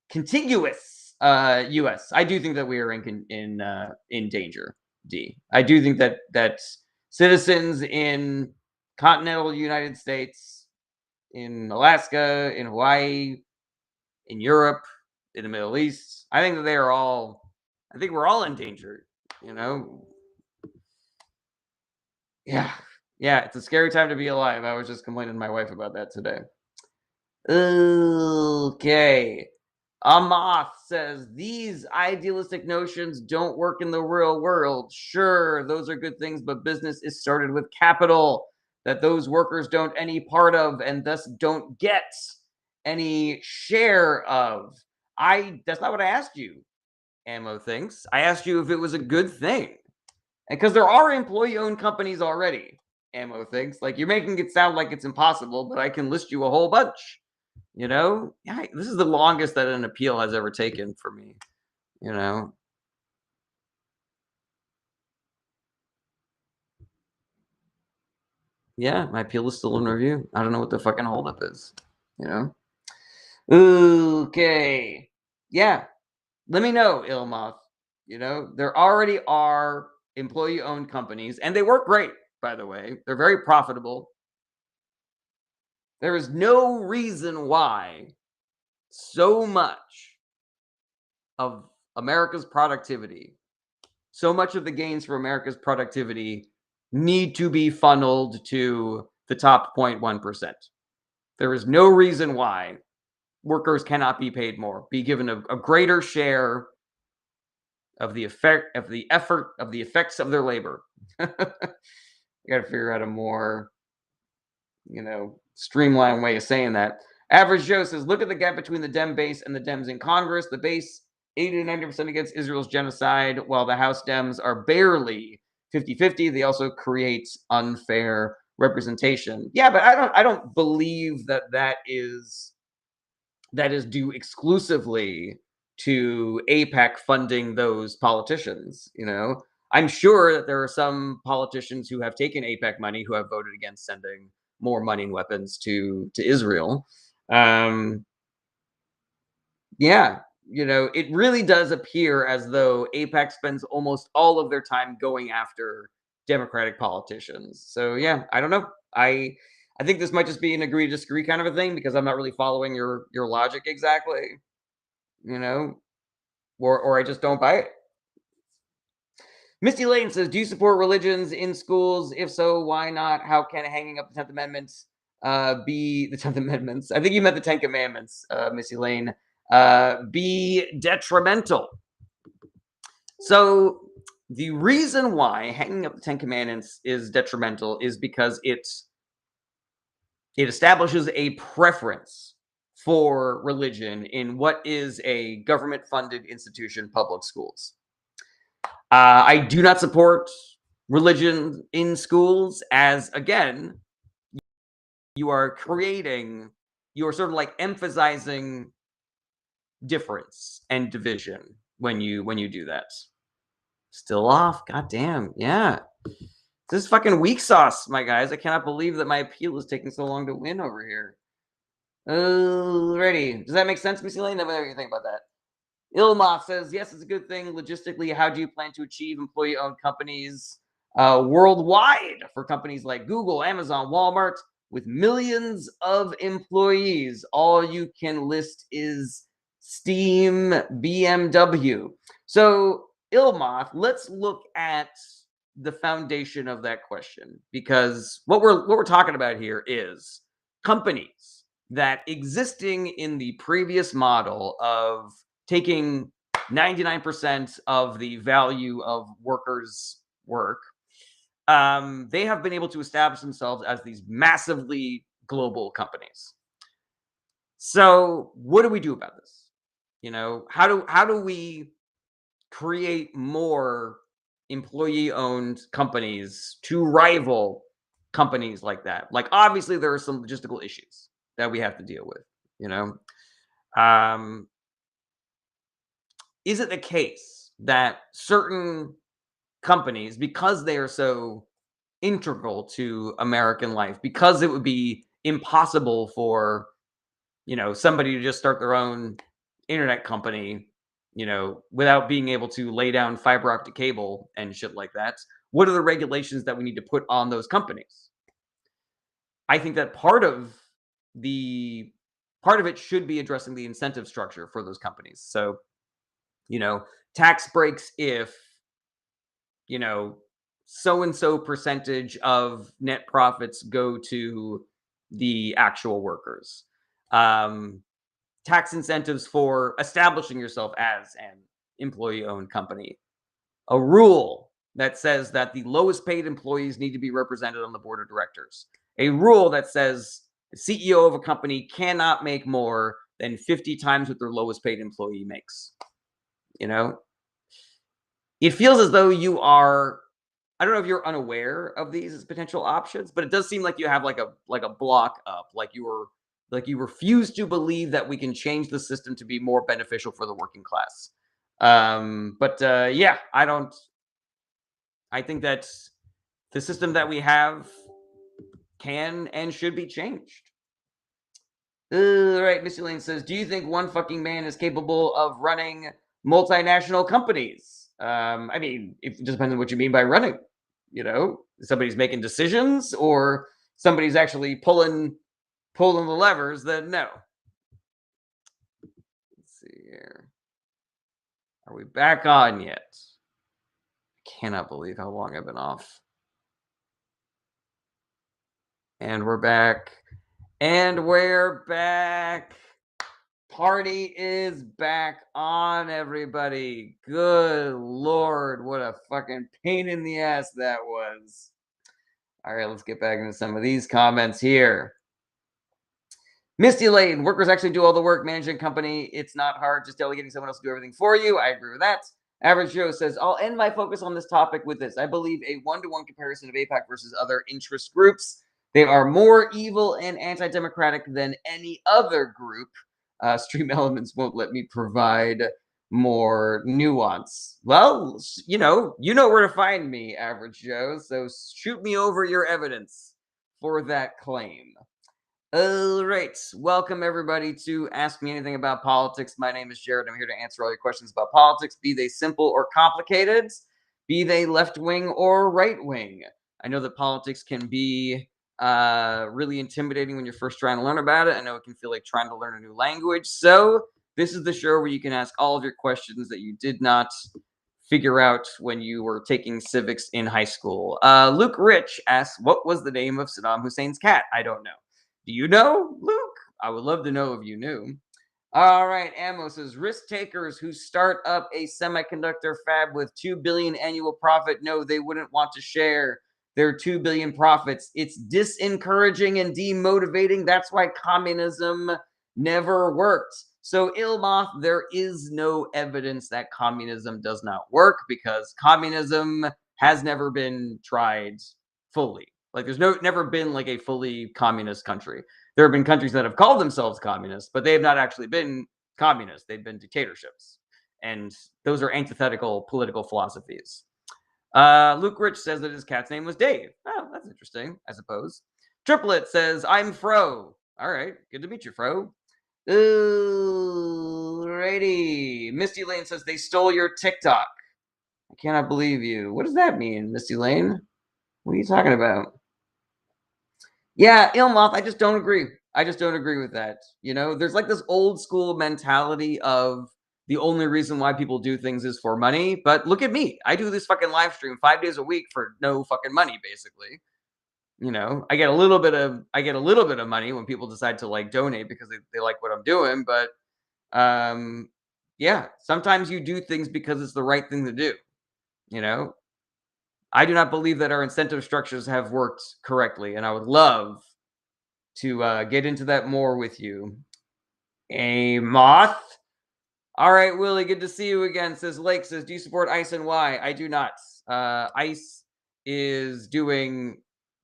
contiguous U.S. I do think that we are in danger. D. I do think that citizens in continental United States, in Alaska, in Hawaii, in Europe, in the Middle East, I think that they are all. I think we're all in danger. You know. Yeah. Yeah, it's a scary time to be alive. I was just complaining to my wife about that today. Okay. Amoth says these idealistic notions don't work in the real world. Sure, those are good things, but business is started with capital that those workers don't any part of and thus don't get any share of. That's not what I asked you, Ammo thinks. I asked you if it was a good thing. And because there are employee-owned companies already, Ammo thinks. Like you're making it sound like it's impossible, but I can list you a whole bunch. You know, yeah, this is the longest that an appeal has ever taken for me. You know, yeah, my appeal is still in review. I don't know what the fucking holdup is. You know, okay, yeah. Let me know, Ilmoth. You know, there already are employee-owned companies, and they work great. By the way, they're very profitable. There is no reason why so much of America's productivity, so much of the gains for America's productivity need to be funneled to the top 0.1%. There is no reason why workers cannot be paid more, be given a greater share of the effort of the effects of their labor. You got to figure out a more, streamlined way of saying that. Average Joe says, look at the gap between the Dem base and the Dems in Congress. The base 80 to 90% against Israel's genocide, while the House Dems are barely 50-50. They also create unfair representation. Yeah, but I don't believe that is due exclusively to APAC funding those politicians. I'm sure that there are some politicians who have taken APAC money who have voted against sending more money and weapons to Israel. Um, yeah, it really does appear as though APAC spends almost all of their time going after Democratic politicians. So yeah, I don't know. I think this might just be an agree to disagree kind of a thing because I'm not really following your logic exactly, you know, or I just don't buy it. Misty Lane says, "Do you support religions in schools? If so, why not? How can hanging up the Tenth Amendment be the Tenth Amendments? I think you meant the Ten Commandments, Misty Lane. Be detrimental. So the reason why hanging up the Ten Commandments is detrimental is because it establishes a preference for religion in what is a government-funded institution, public schools. I do not support religion in schools, as again, you are sort of like emphasizing difference and division when you do that. Still off, goddamn, yeah. This is fucking weak sauce, my guys. I cannot believe that my appeal is taking so long to win over here. Alrighty. Does that make sense, Missy Lane? What do you think about that? Ilma says, yes, it's a good thing. Logistically, how do you plan to achieve employee-owned companies worldwide for companies like Google, Amazon, Walmart, with millions of employees? All you can list is Steam, BMW. So, Ilma, let's look at the foundation of that question, because what we're talking about here is companies that existing in the previous model of taking 99% of the value of workers' work, they have been able to establish themselves as these massively global companies. So, what do we do about this? How do we create more employee-owned companies to rival companies like that? Like, obviously, there are some logistical issues that we have to deal with. You know, um, is it the case that certain companies, because they are so integral to American life, because it would be impossible for, somebody to just start their own internet company, without being able to lay down fiber optic cable and shit like that? What are the regulations that we need to put on those companies? I think that the part of it should be addressing the incentive structure for those companies. So, you know, tax breaks if, you know, so and so percentage of net profits go to the actual workers. Um, Tax incentives for establishing yourself as an employee owned company. A rule that says that the lowest paid employees need to be represented on the board of directors. A rule that says the CEO of a company cannot make more than 50 times what their lowest paid employee makes. You know, it feels as though I don't know if you're unaware of these as potential options, but it does seem like you have like a block up, like you refuse to believe that we can change the system to be more beneficial for the working class. But yeah, I think that the system that we have can and should be changed. All right, Missy Lane says, do you think one fucking man is capable of running multinational companies? I mean, it just depends on what you mean by running. Somebody's making decisions or somebody's actually pulling the levers. Then no. Let's see here. Are we back on yet? I cannot believe how long I've been off. And we're back. And we're back. party is back on, everybody. Good Lord, what a fucking pain in the ass that was. All right, let's get back into some of these comments here. Misty Lane, workers actually do all the work. Managing a company, it's not hard. Just delegating someone else to do everything for you. I agree with that. Average Joe says, I'll end my focus on this topic with this. I believe a one-to-one comparison of AIPAC versus other interest groups. They are more evil and anti-democratic than any other group. Stream Elements won't let me provide more nuance. Well, you know where to find me, Average Joe. So shoot me over your evidence for that claim. All right. Welcome, everybody, to Ask Me Anything About Politics. My name is Jared. I'm here to answer all your questions about politics, be they simple or complicated, be they left-wing or right-wing. I know that politics can be really intimidating when you're first trying to learn about it. I know it can feel like trying to learn a new language. So this is the show where you can ask all of your questions that you did not figure out when you were taking civics in high school. Luke Rich asks, what was the name of Saddam Hussein's cat? I don't know. Do you know, Luke? I would love to know if you knew. All right, Ammo says, risk takers who start up a semiconductor fab with 2 billion annual profit, no, they wouldn't want to share their 2 billion profits. It's disencouraging and demotivating. That's why communism never worked. So, Ilmoth, there is no evidence that communism does not work because communism has never been tried fully. Like, there's never been like a fully communist country. There have been countries that have called themselves communist, but they have not actually been communist. They've been dictatorships. And those are antithetical political philosophies. Luke Rich says that his cat's name was Dave. Oh, that's interesting, I suppose. Triplet says, I'm Fro. All right, good to meet you, Fro. Alrighty. Misty Lane says they stole your TikTok. I cannot believe you. What does that mean, Misty Lane? What are you talking about? Yeah, Ilmoth, I just don't agree. I just don't agree with that. You know, there's like this old school mentality of the only reason why people do things is for money. But look at me. I do this fucking live stream 5 days a week for no fucking money, basically. You know, I get a little bit of money when people decide to like donate because they like what I'm doing. But yeah, sometimes you do things because it's the right thing to do. You know, I do not believe that our incentive structures have worked correctly, and I would love to get into that more with you. A moth. All right, Willie, good to see you again. Says Lake says, do you support ICE and why? I do not. ICE is doing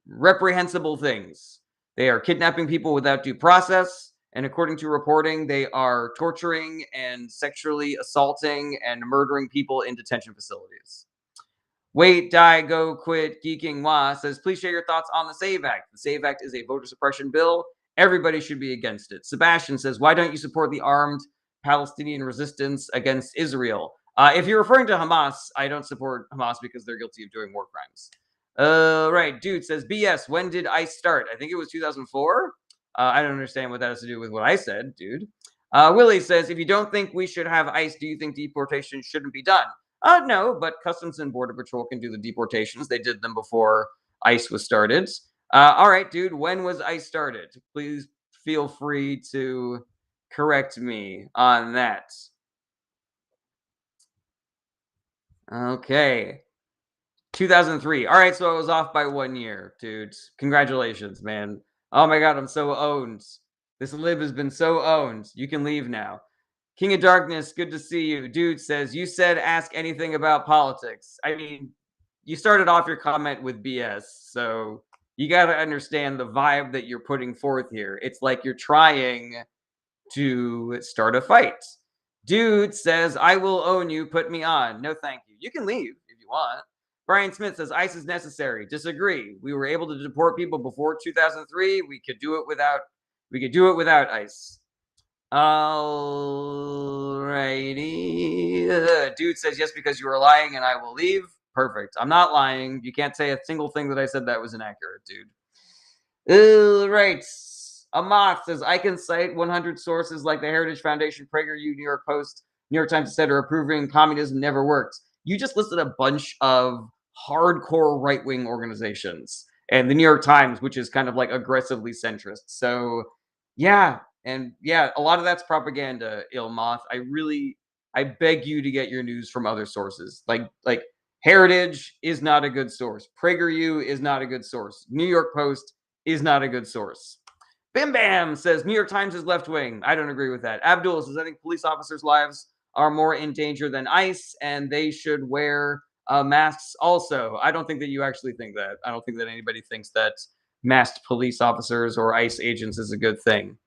reprehensible things. They are kidnapping people without due process. And according to reporting, they are torturing and sexually assaulting and murdering people in detention facilities. Wait, die, go, quit, geeking, wah says, please share your thoughts on the SAVE Act. The SAVE Act is a voter suppression bill. Everybody should be against it. Sebastian says, why don't you support the armed Palestinian resistance against Israel? If you're referring to Hamas, I don't support Hamas because they're guilty of doing war crimes. Right, dude says, BS, when did ICE start? I think it was 2004. I don't understand what that has to do with what I said, dude. Willie says, if you don't think we should have ICE, do you think deportation shouldn't be done? No, but Customs and Border Patrol can do the deportations. They did them before ICE was started. All right, dude, when was ICE started? Please feel free to correct me on that. Okay. 2003. All right, so I was off by 1 year, dude. Congratulations, man. Oh my god, I'm so owned. This lib has been so owned. You can leave now. King of Darkness, good to see you. Dude says, you said ask anything about politics. I mean, you started off your comment with BS, so you got to understand the vibe that you're putting forth here. It's like you're trying to start a fight. Dude says, I will own you, put me on. No, thank you. You can leave if you want. Brian Smith says, ICE is necessary. Disagree. We were able to deport people before 2003. We could do it without ICE. Alrighty. Dude says yes because you were lying and I will leave. Perfect. I'm not lying. You can't say a single thing that I said that was inaccurate, dude. Right. Amath says I can cite 100 sources like the Heritage Foundation, PragerU, New York Post, New York Times, etc., proving communism never worked. You just listed a bunch of hardcore right-wing organizations, and the New York Times, which is kind of like aggressively centrist. So, yeah, And yeah, a lot of that's propaganda, Ilmoth. I beg you to get your news from other sources. Like Heritage is not a good source. PragerU is not a good source. New York Post is not a good source. Bim Bam says New York Times is left wing. I don't agree with that. Abdul says I think police officers' lives are more in danger than ICE, and they should wear masks also. I don't think that you actually think that. I don't think that anybody thinks that masked police officers or ICE agents is a good thing.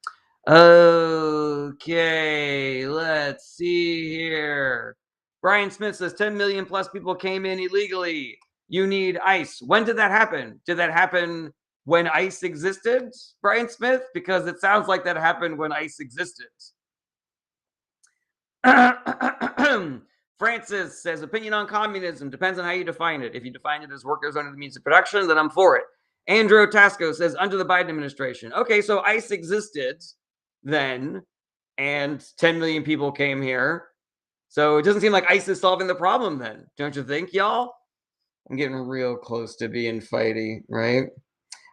Okay, let's see here. Brian Smith says 10 million plus people came in illegally. You need ICE. When did that happen? Did that happen when ICE existed, Brian Smith? Because it sounds like that happened when ICE existed. Francis says opinion on communism depends on how you define it. If you define it as workers under the means of production, then I'm for it. Andrew Tasco says under the Biden administration. Okay, so ICE existed then, and 10 million people came here. So it doesn't seem like ICE is solving the problem then, don't you think, y'all? I'm getting real close to being fighty, right?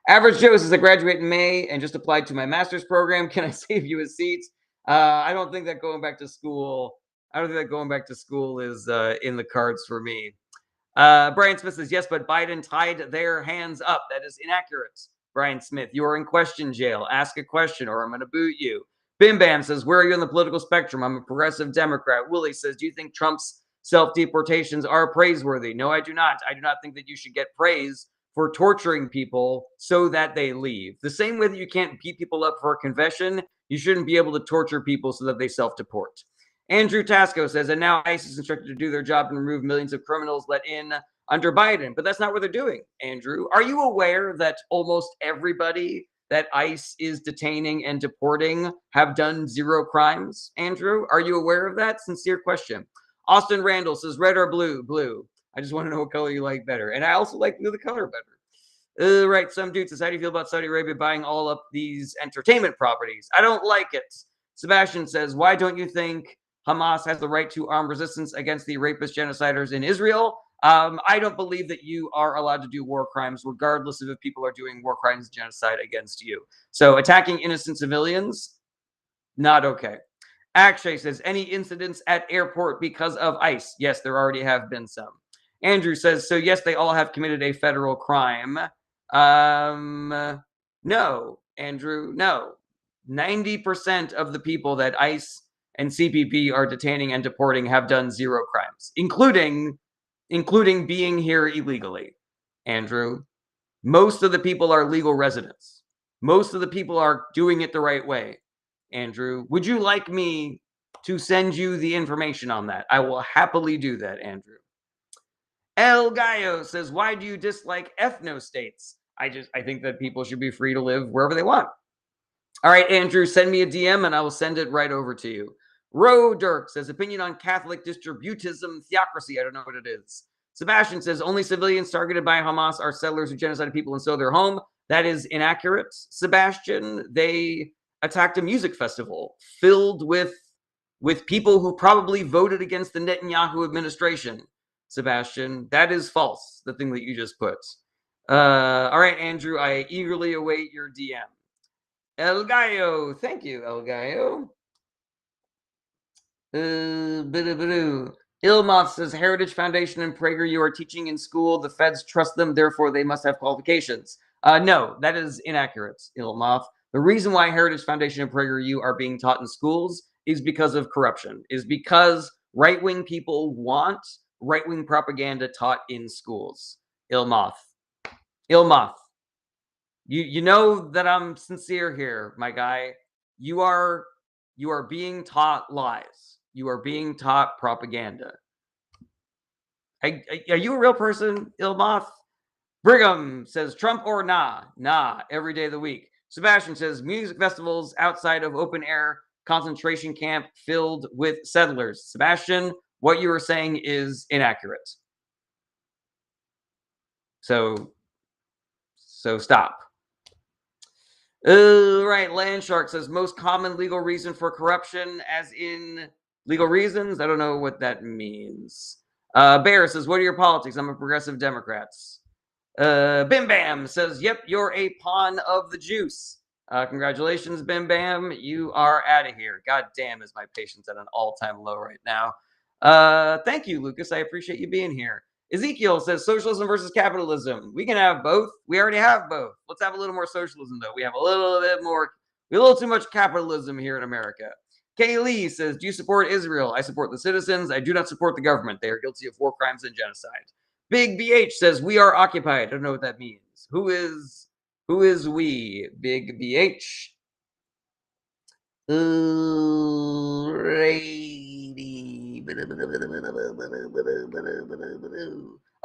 Average Joe says I graduate in May and just applied to my master's program. Can I save you a seat? I don't think that going back to school. I don't think that going back to school is in the cards for me. Brian Smith says yes, but Biden tied their hands up. That is inaccurate. Brian Smith, you are in question jail. Ask a question, or I'm going to boot you. Bim Bam says, where are you on the political spectrum? I'm a progressive Democrat. Willie says, do you think Trump's self-deportations are praiseworthy? No, I do not. I do not think that you should get praise for torturing people so that they leave. The same way that you can't beat people up for a confession, you shouldn't be able to torture people so that they self-deport. Andrew Tasco says, and now ICE is instructed to do their job and remove millions of criminals let in under Biden. But that's not what they're doing, Andrew. Are you aware that almost everybody that ICE is detaining and deporting have done zero crimes, Andrew? Are you aware of that? Sincere question. Austin Randall says, red or blue? Blue. I just want to know what color you like better. And I also like blue the color better. Right, some dude says, how do you feel about Saudi Arabia buying all up these entertainment properties? I don't like it. Sebastian says, why don't you think Hamas has the right to armed resistance against the rapist genociders in Israel? I don't believe that you are allowed to do war crimes, regardless of if people are doing war crimes and genocide against you. So attacking innocent civilians, not okay. Akshay says, any incidents at airport because of ICE? Yes, there already have been some. Andrew says, so yes, they all have committed a federal crime. No, Andrew, no. 90% of the people that ICE and CBP are detaining and deporting have done zero crimes, including being here illegally. Andrew, most of the people are legal residents. Most of the people are doing it the right way. Andrew, would you like me to send you the information on that? I will happily do that, Andrew. El Gallo says, why do you dislike ethno-states? I think that people should be free to live wherever they want. All right, Andrew, send me a DM and I will send it right over to you. Ro Dirk says, opinion on Catholic distributism theocracy. I don't know what it is. Sebastian says, only civilians targeted by Hamas are settlers who genocided people and stole their home. That is inaccurate, Sebastian. They attacked a music festival filled with people who probably voted against the Netanyahu administration. Sebastian, that is false, the thing that you just put. All right, Andrew, I eagerly await your DM. El Gallo, thank you, El Gallo. Ilmoth says Heritage Foundation and PragerU are teaching in school. The feds trust them, therefore they must have qualifications. No, that is inaccurate, Ilmoth. The reason why Heritage Foundation and PragerU are being taught in schools is because of corruption, is because right-wing people want right-wing propaganda taught in schools. Ilmoth. You know that I'm sincere here, my guy. You are being taught lies. You are being taught propaganda. Are you a real person, Ilmoth? Brigham says Trump or nah. Nah, every day of the week. Sebastian says music festivals outside of open air concentration camp filled with settlers. Sebastian, what you are saying is inaccurate. So stop. Right, Landshark says most common legal reason for corruption, as in legal reasons. I don't know what that means. Bear says, what are your politics? I'm a progressive Democrat. Bim Bam says, yep, you're a pawn of the juice. Congratulations, Bim Bam. You are out of here. God damn, is my patience at an all-time low right now. Thank you, Lucas. I appreciate you being here. Ezekiel says socialism versus capitalism. We can have both. We already have both. Let's have a little more socialism, though. We have a little bit more, we have a little too much capitalism here in America. Kay Lee says, do you support Israel? I support the citizens. I do not support the government. They are guilty of war crimes and genocide. Big BH says, we are occupied. I don't know what that means. Who is we? Big BH. Alrighty.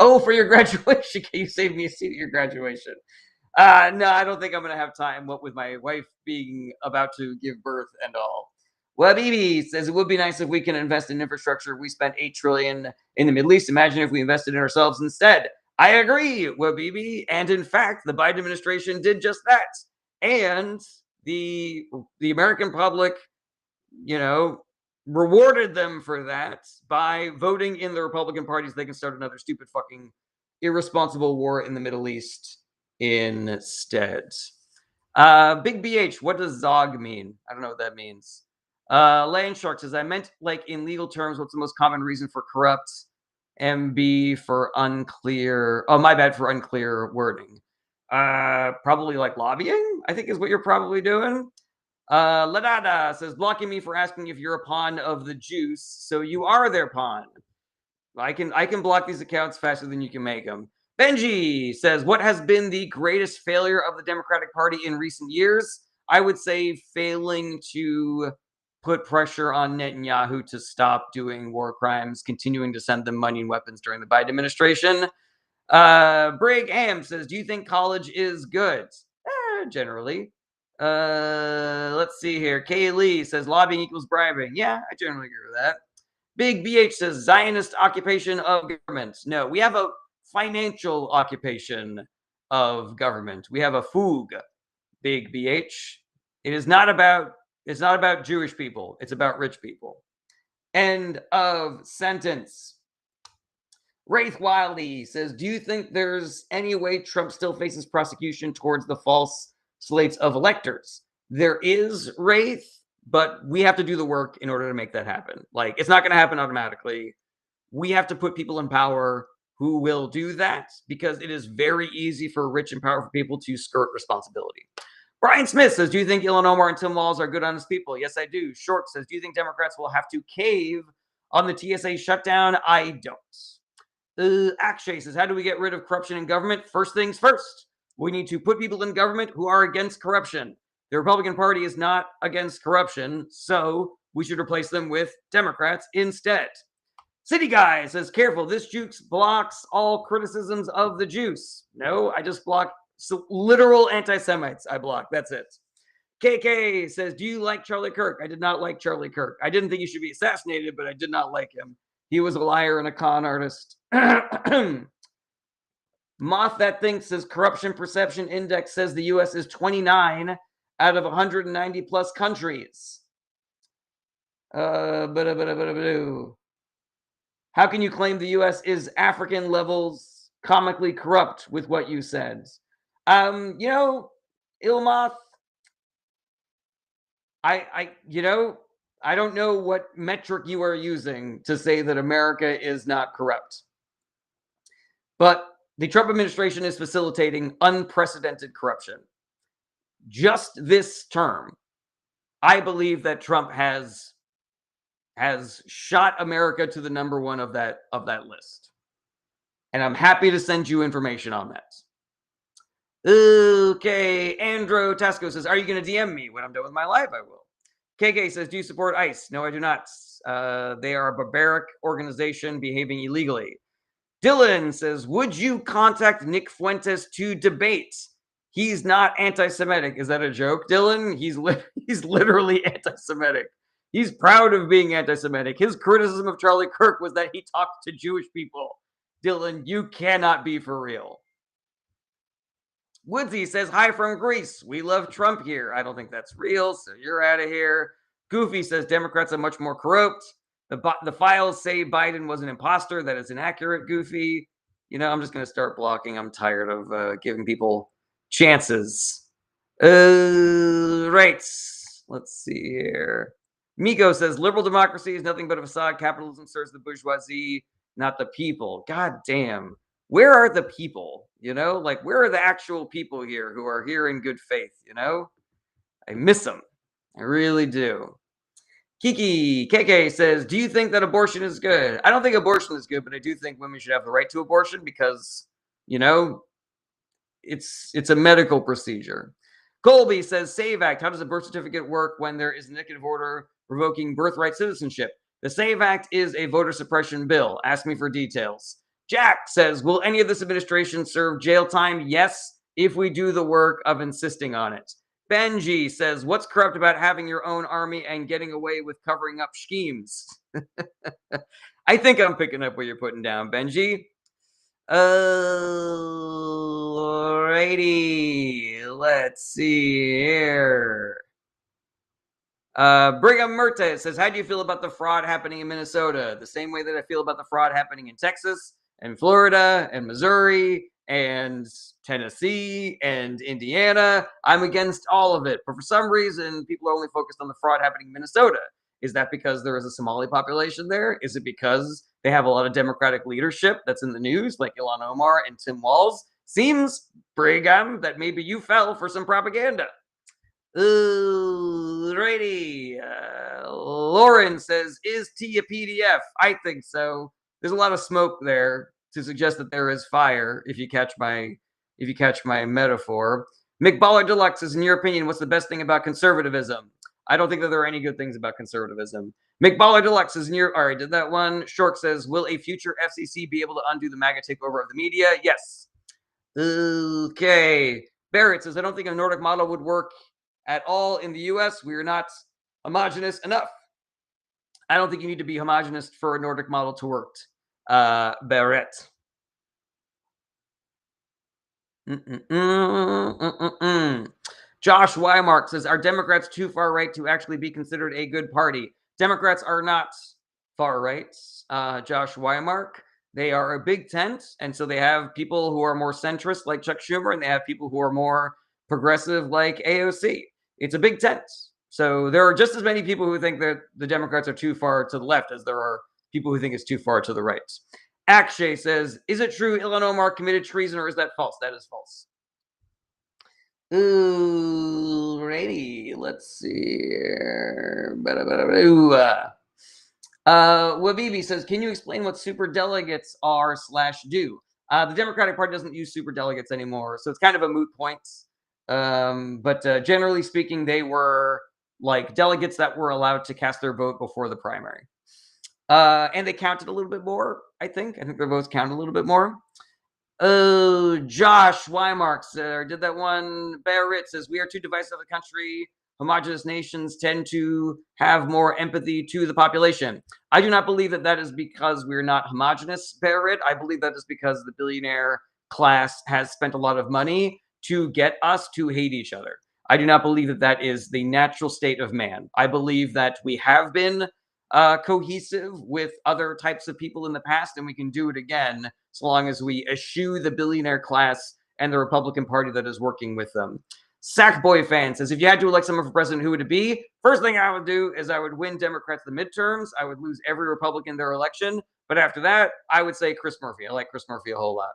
Oh, for your graduation. Can you save me a seat at your graduation? No, I don't think I'm going to have time, what with my wife being about to give birth and all. Well, Bibi says it would be nice if we can invest in infrastructure. We spent $8 trillion in the Middle East. Imagine if we invested in ourselves instead. I agree, Wabibi. And in fact, the Biden administration did just that. And the American public, rewarded them for that by voting in the Republican parties. They can start another stupid fucking irresponsible war in the Middle East instead. Big BH, what does Zog mean? I don't know what that means. Land Shark says, I meant like in legal terms, what's the most common reason for corrupt? MB for unclear. Oh, my bad for unclear wording. Probably like lobbying, I think is what you're probably doing. Ladada says, blocking me for asking if you're a pawn of the juice. So you are their pawn. I can block these accounts faster than you can make them. Benji says, what has been the greatest failure of the Democratic Party in recent years? I would say failing to put pressure on Netanyahu to stop doing war crimes, continuing to send them money and weapons during the Biden administration. Brig Am says, do you think college is good? Generally. Let's see here. Kay Lee says, lobbying equals bribing. Yeah, I generally agree with that. Big BH says, Zionist occupation of government. No, we have a financial occupation of government. We have a foog, Big BH. It's not about Jewish people. It's about rich people. End of sentence. Wraith Wildy says, do you think there's any way Trump still faces prosecution towards the false slates of electors? There is, Wraith, but we have to do the work in order to make that happen. Like, it's not going to happen automatically. We have to put people in power who will do that, because it is very easy for rich and powerful people to skirt responsibility. Brian Smith says, do you think Ilhan Omar and Tim Walz are good, honest people? Yes, I do. Short says, do you think Democrats will have to cave on the TSA shutdown? I don't. Akshay says, how do we get rid of corruption in government? First things first. We need to put people in government who are against corruption. The Republican Party is not against corruption, so we should replace them with Democrats instead. City Guy says, careful, this juice blocks all criticisms of the juice. No, I just block literal anti-Semites. I block. That's it. KK says, do you like Charlie Kirk? I did not like Charlie Kirk. I didn't think he should be assassinated, but I did not like him. He was a liar and a con artist. Moth That Thinks says, corruption perception index says the U.S. is 29 out of 190 plus countries. How can you claim the U.S. is African levels comically corrupt with what you said? Ilmoth, I don't know what metric you are using to say that America is not corrupt. But the Trump administration is facilitating unprecedented corruption. Just this term, I believe that Trump has shot America to the number one of that list. And I'm happy to send you information on that. Okay, Andrew Tasco says, are you going to DM me when I'm done with my live? I will. KK says, do you support ICE? No, I do not. They are a barbaric organization behaving illegally. Dylan says, would you contact Nick Fuentes to debate? He's not anti-Semitic. Is that a joke, Dylan? He's literally anti-Semitic. He's proud of being anti-Semitic. His criticism of Charlie Kirk was that he talked to Jewish people. Dylan, you cannot be for real. Woodsy says, hi from Greece. We love Trump here. I don't think that's real, so you're out of here. Goofy says, Democrats are much more corrupt. The files say Biden was an imposter. That is inaccurate, Goofy. I'm just going to start blocking. I'm tired of giving people chances. Right. Let's see here. Miko says liberal democracy is nothing but a facade. Capitalism serves the bourgeoisie, not the people. God damn. Where are the people? Like where are the actual people here who are here in good faith? I miss them. I really do. Kiki KK says, "Do you think that abortion is good?" I don't think abortion is good, but I do think women should have the right to abortion because, you know, it's a medical procedure. Colby says, "Save Act. How does a birth certificate work when there is an executive order revoking birthright citizenship?" The Save Act is a voter suppression bill. Ask me for details. Jack says, "Will any of this administration serve jail time?" Yes, if we do the work of insisting on it. Benji says, "What's corrupt about having your own army and getting away with covering up schemes?" I think I'm picking up what you're putting down, Benji. Alrighty, let's see here. Brigham Murta says, "How do you feel about the fraud happening in Minnesota?" The same way that I feel about the fraud happening in Texas and Florida and Missouri and Tennessee and Indiana. I'm against all of it. But for some reason, people are only focused on the fraud happening in Minnesota. Is that because there is a Somali population there? Is it because they have a lot of Democratic leadership that's in the news, like Ilhan Omar and Tim Walz? Seems, Brigham, that maybe you fell for some propaganda. Alrighty. Lauren says, "Is T a PDF?" I think so. There's a lot of smoke there to suggest that there is fire. If you catch my metaphor. McBaller Deluxe says, "In your opinion, what's the best thing about conservatism?" I don't think that there are any good things about conservatism. McBaller Deluxe says, all right, did that one. Shork says, "Will a future FCC be able to undo the MAGA takeover of the media?" Yes. Okay. Barrett says, "I don't think a Nordic model would work at all in the US. We are not homogenous enough." I don't think you need to be homogenous for a Nordic model to work. Barrett. Josh Wymark says, "Are Democrats too far right to actually be considered a good party?" Democrats are not far right, Josh Wymark. They are a big tent, and so they have people who are more centrist, like Chuck Schumer, and they have people who are more progressive, like AOC. It's a big tent. So there are just as many people who think that the Democrats are too far to the left as there are people who think it's too far to the right. Akshay says, "Is it true Ilhan Omar committed treason, or is that false?" That is false. Ooh, righty. Let's see here. Wabibi says, "Can you explain what super delegates are/do?" The Democratic Party doesn't use super delegates anymore, so it's kind of a moot point. But generally speaking, they were like delegates that were allowed to cast their vote before the primary. And they counted a little bit more, I think. I think their votes counted a little bit more. Oh, Josh Wymark did that one. Barrett says, "We are too divisive of the country. Homogenous nations tend to have more empathy to the population." I do not believe that that is because we're not homogenous, Barrett. I believe that is because the billionaire class has spent a lot of money to get us to hate each other. I do not believe that that is the natural state of man. I believe that we have been cohesive with other types of people in the past, and we can do it again so long as we eschew the billionaire class and the Republican Party that is working with them. Sackboy fan says, "If you had to elect someone for president, who would it be?" First thing I would do is I would win Democrats the midterms. I would lose every Republican their election. But after that, I would say Chris Murphy. I like Chris Murphy a whole lot.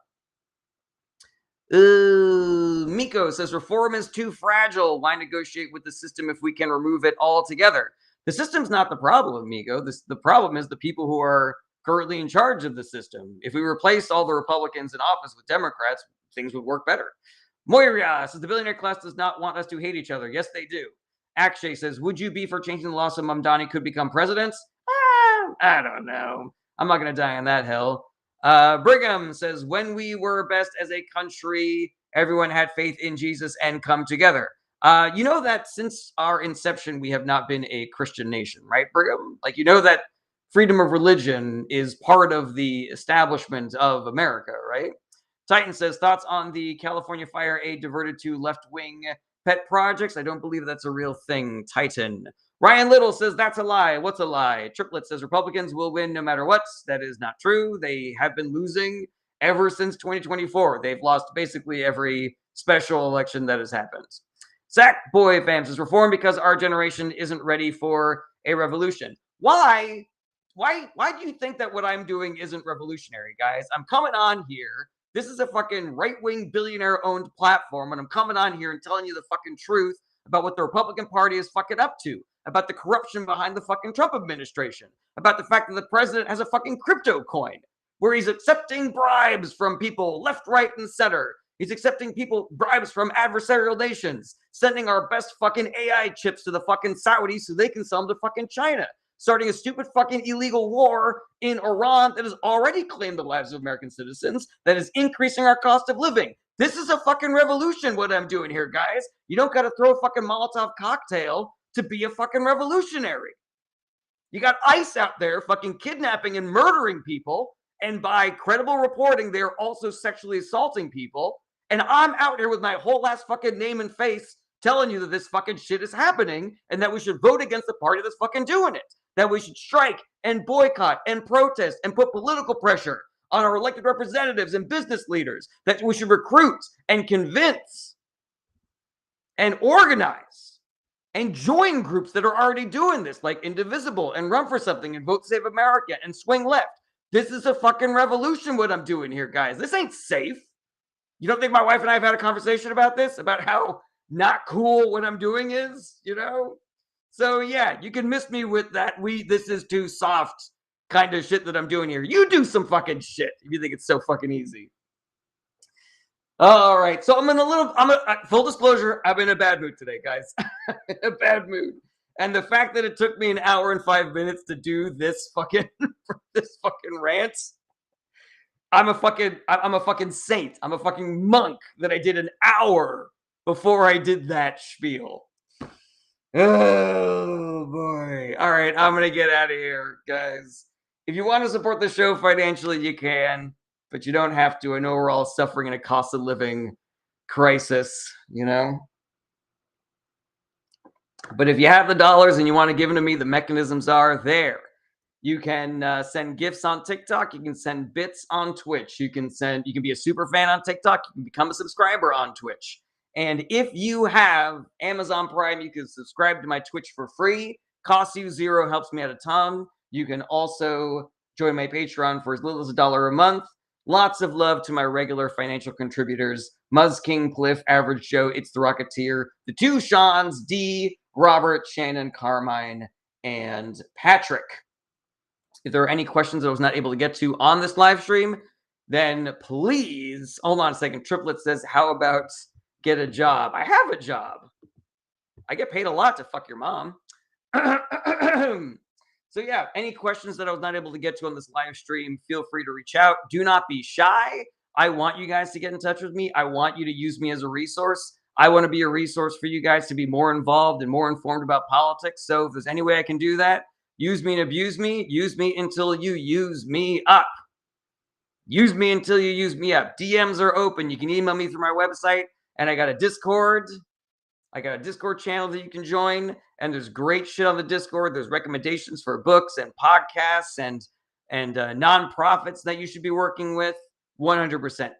Miko says, "Reform is too fragile. Why negotiate with the system if we can remove it altogether?" The system's not the problem, Miko. The problem is the people who are currently in charge of the system. If we replaced all the Republicans in office with Democrats, things would work better. Moira says, "The billionaire class does not want us to hate each other." Yes, they do. Akshay says, "Would you be for changing the law so Mamdani could become president?" I don't know. I'm not going to die on that hill. Brigham says, "When we were best as a country, everyone had faith in Jesus and come together." You know that since our inception, we have not been a Christian nation, right, Brigham? Like, you know that freedom of religion is part of the establishment of America, right? Titan says, "Thoughts on the California fire aid diverted to left-wing pet projects?" I don't believe that's a real thing, Titan. Ryan Little says, "That's a lie." What's a lie? Triplet says, "Republicans will win no matter what." That is not true. They have been losing ever since 2024. They've lost basically every special election that has happened. Sackboy fam says reform because our generation isn't ready for a revolution. Why? Why do you think that what I'm doing isn't revolutionary, guys? I'm coming on here. This is a fucking right-wing billionaire-owned platform, and I'm coming on here and telling you the fucking truth about what the Republican Party is fucking up to, about the corruption behind the fucking Trump administration, about the fact that the president has a fucking crypto coin where he's accepting bribes from people left, right, and center. He's accepting bribes from adversarial nations, sending our best fucking AI chips to the fucking Saudis so they can sell them to fucking China, starting a stupid fucking illegal war in Iran that has already claimed the lives of American citizens, that is increasing our cost of living. This is a fucking revolution, what I'm doing here, guys. You don't got to throw a fucking Molotov cocktail to be a fucking revolutionary. You got ICE out there fucking kidnapping and murdering people, and by credible reporting, they're also sexually assaulting people. And I'm out here with my whole ass fucking name and face telling you that this fucking shit is happening and that we should vote against the party that's fucking doing it. That we should strike and boycott and protest and put political pressure on our elected representatives and business leaders. That we should recruit and convince and organize and join groups that are already doing this, like Indivisible and Run for Something and Vote Save America and Swing Left. This is a fucking revolution, what I'm doing here, guys. This ain't safe. You don't think my wife and I have had a conversation about this? About how not cool what I'm doing is, you know? So yeah, you can miss me with that this is too soft kind of shit that I'm doing here. You do some fucking shit if you think it's so fucking easy. All right, so full disclosure, I'm in a bad mood today, guys. In a bad mood. And the fact that it took me an hour and 5 minutes to do this fucking rant, I'm a fucking saint. I'm a fucking monk that I did an hour before I did that spiel. Oh boy. All right, I'm gonna get out of here, guys. If you want to support the show financially, you can, but you don't have to. I know we're all suffering in a cost of living crisis, you know? But if you have the dollars and you want to give them to me, the mechanisms are there. You can send gifts on TikTok. You can send bits on Twitch. You can be a super fan on TikTok. You can become a subscriber on Twitch. And if you have Amazon Prime, you can subscribe to my Twitch for free. Costs you $0, helps me out a ton. You can also join my Patreon for as little as $1 a month. Lots of love to my regular financial contributors, Muzz King, Cliff, Average Joe, It's the Rocketeer, the two Seans, D, Robert, Shannon, Carmine, and Patrick. If there are any questions that I was not able to get to on this live stream, then please, hold on a second. Triplet says, how about get a job? I have a job. I get paid a lot to fuck your mom. So yeah, any questions that I was not able to get to on this live stream, feel free to reach out. Do not be shy. I want you guys to get in touch with me. I want you to use me as a resource. I want to be a resource for you guys to be more involved and more informed about politics. So if there's any way I can do that, use me and abuse me. Use me until you use me up. Use me until you use me up. DMs are open. You can email me through my website. And I got a Discord. I got a Discord channel that you can join. And there's great shit on the Discord. There's recommendations for books and podcasts and nonprofits that you should be working with. 100%.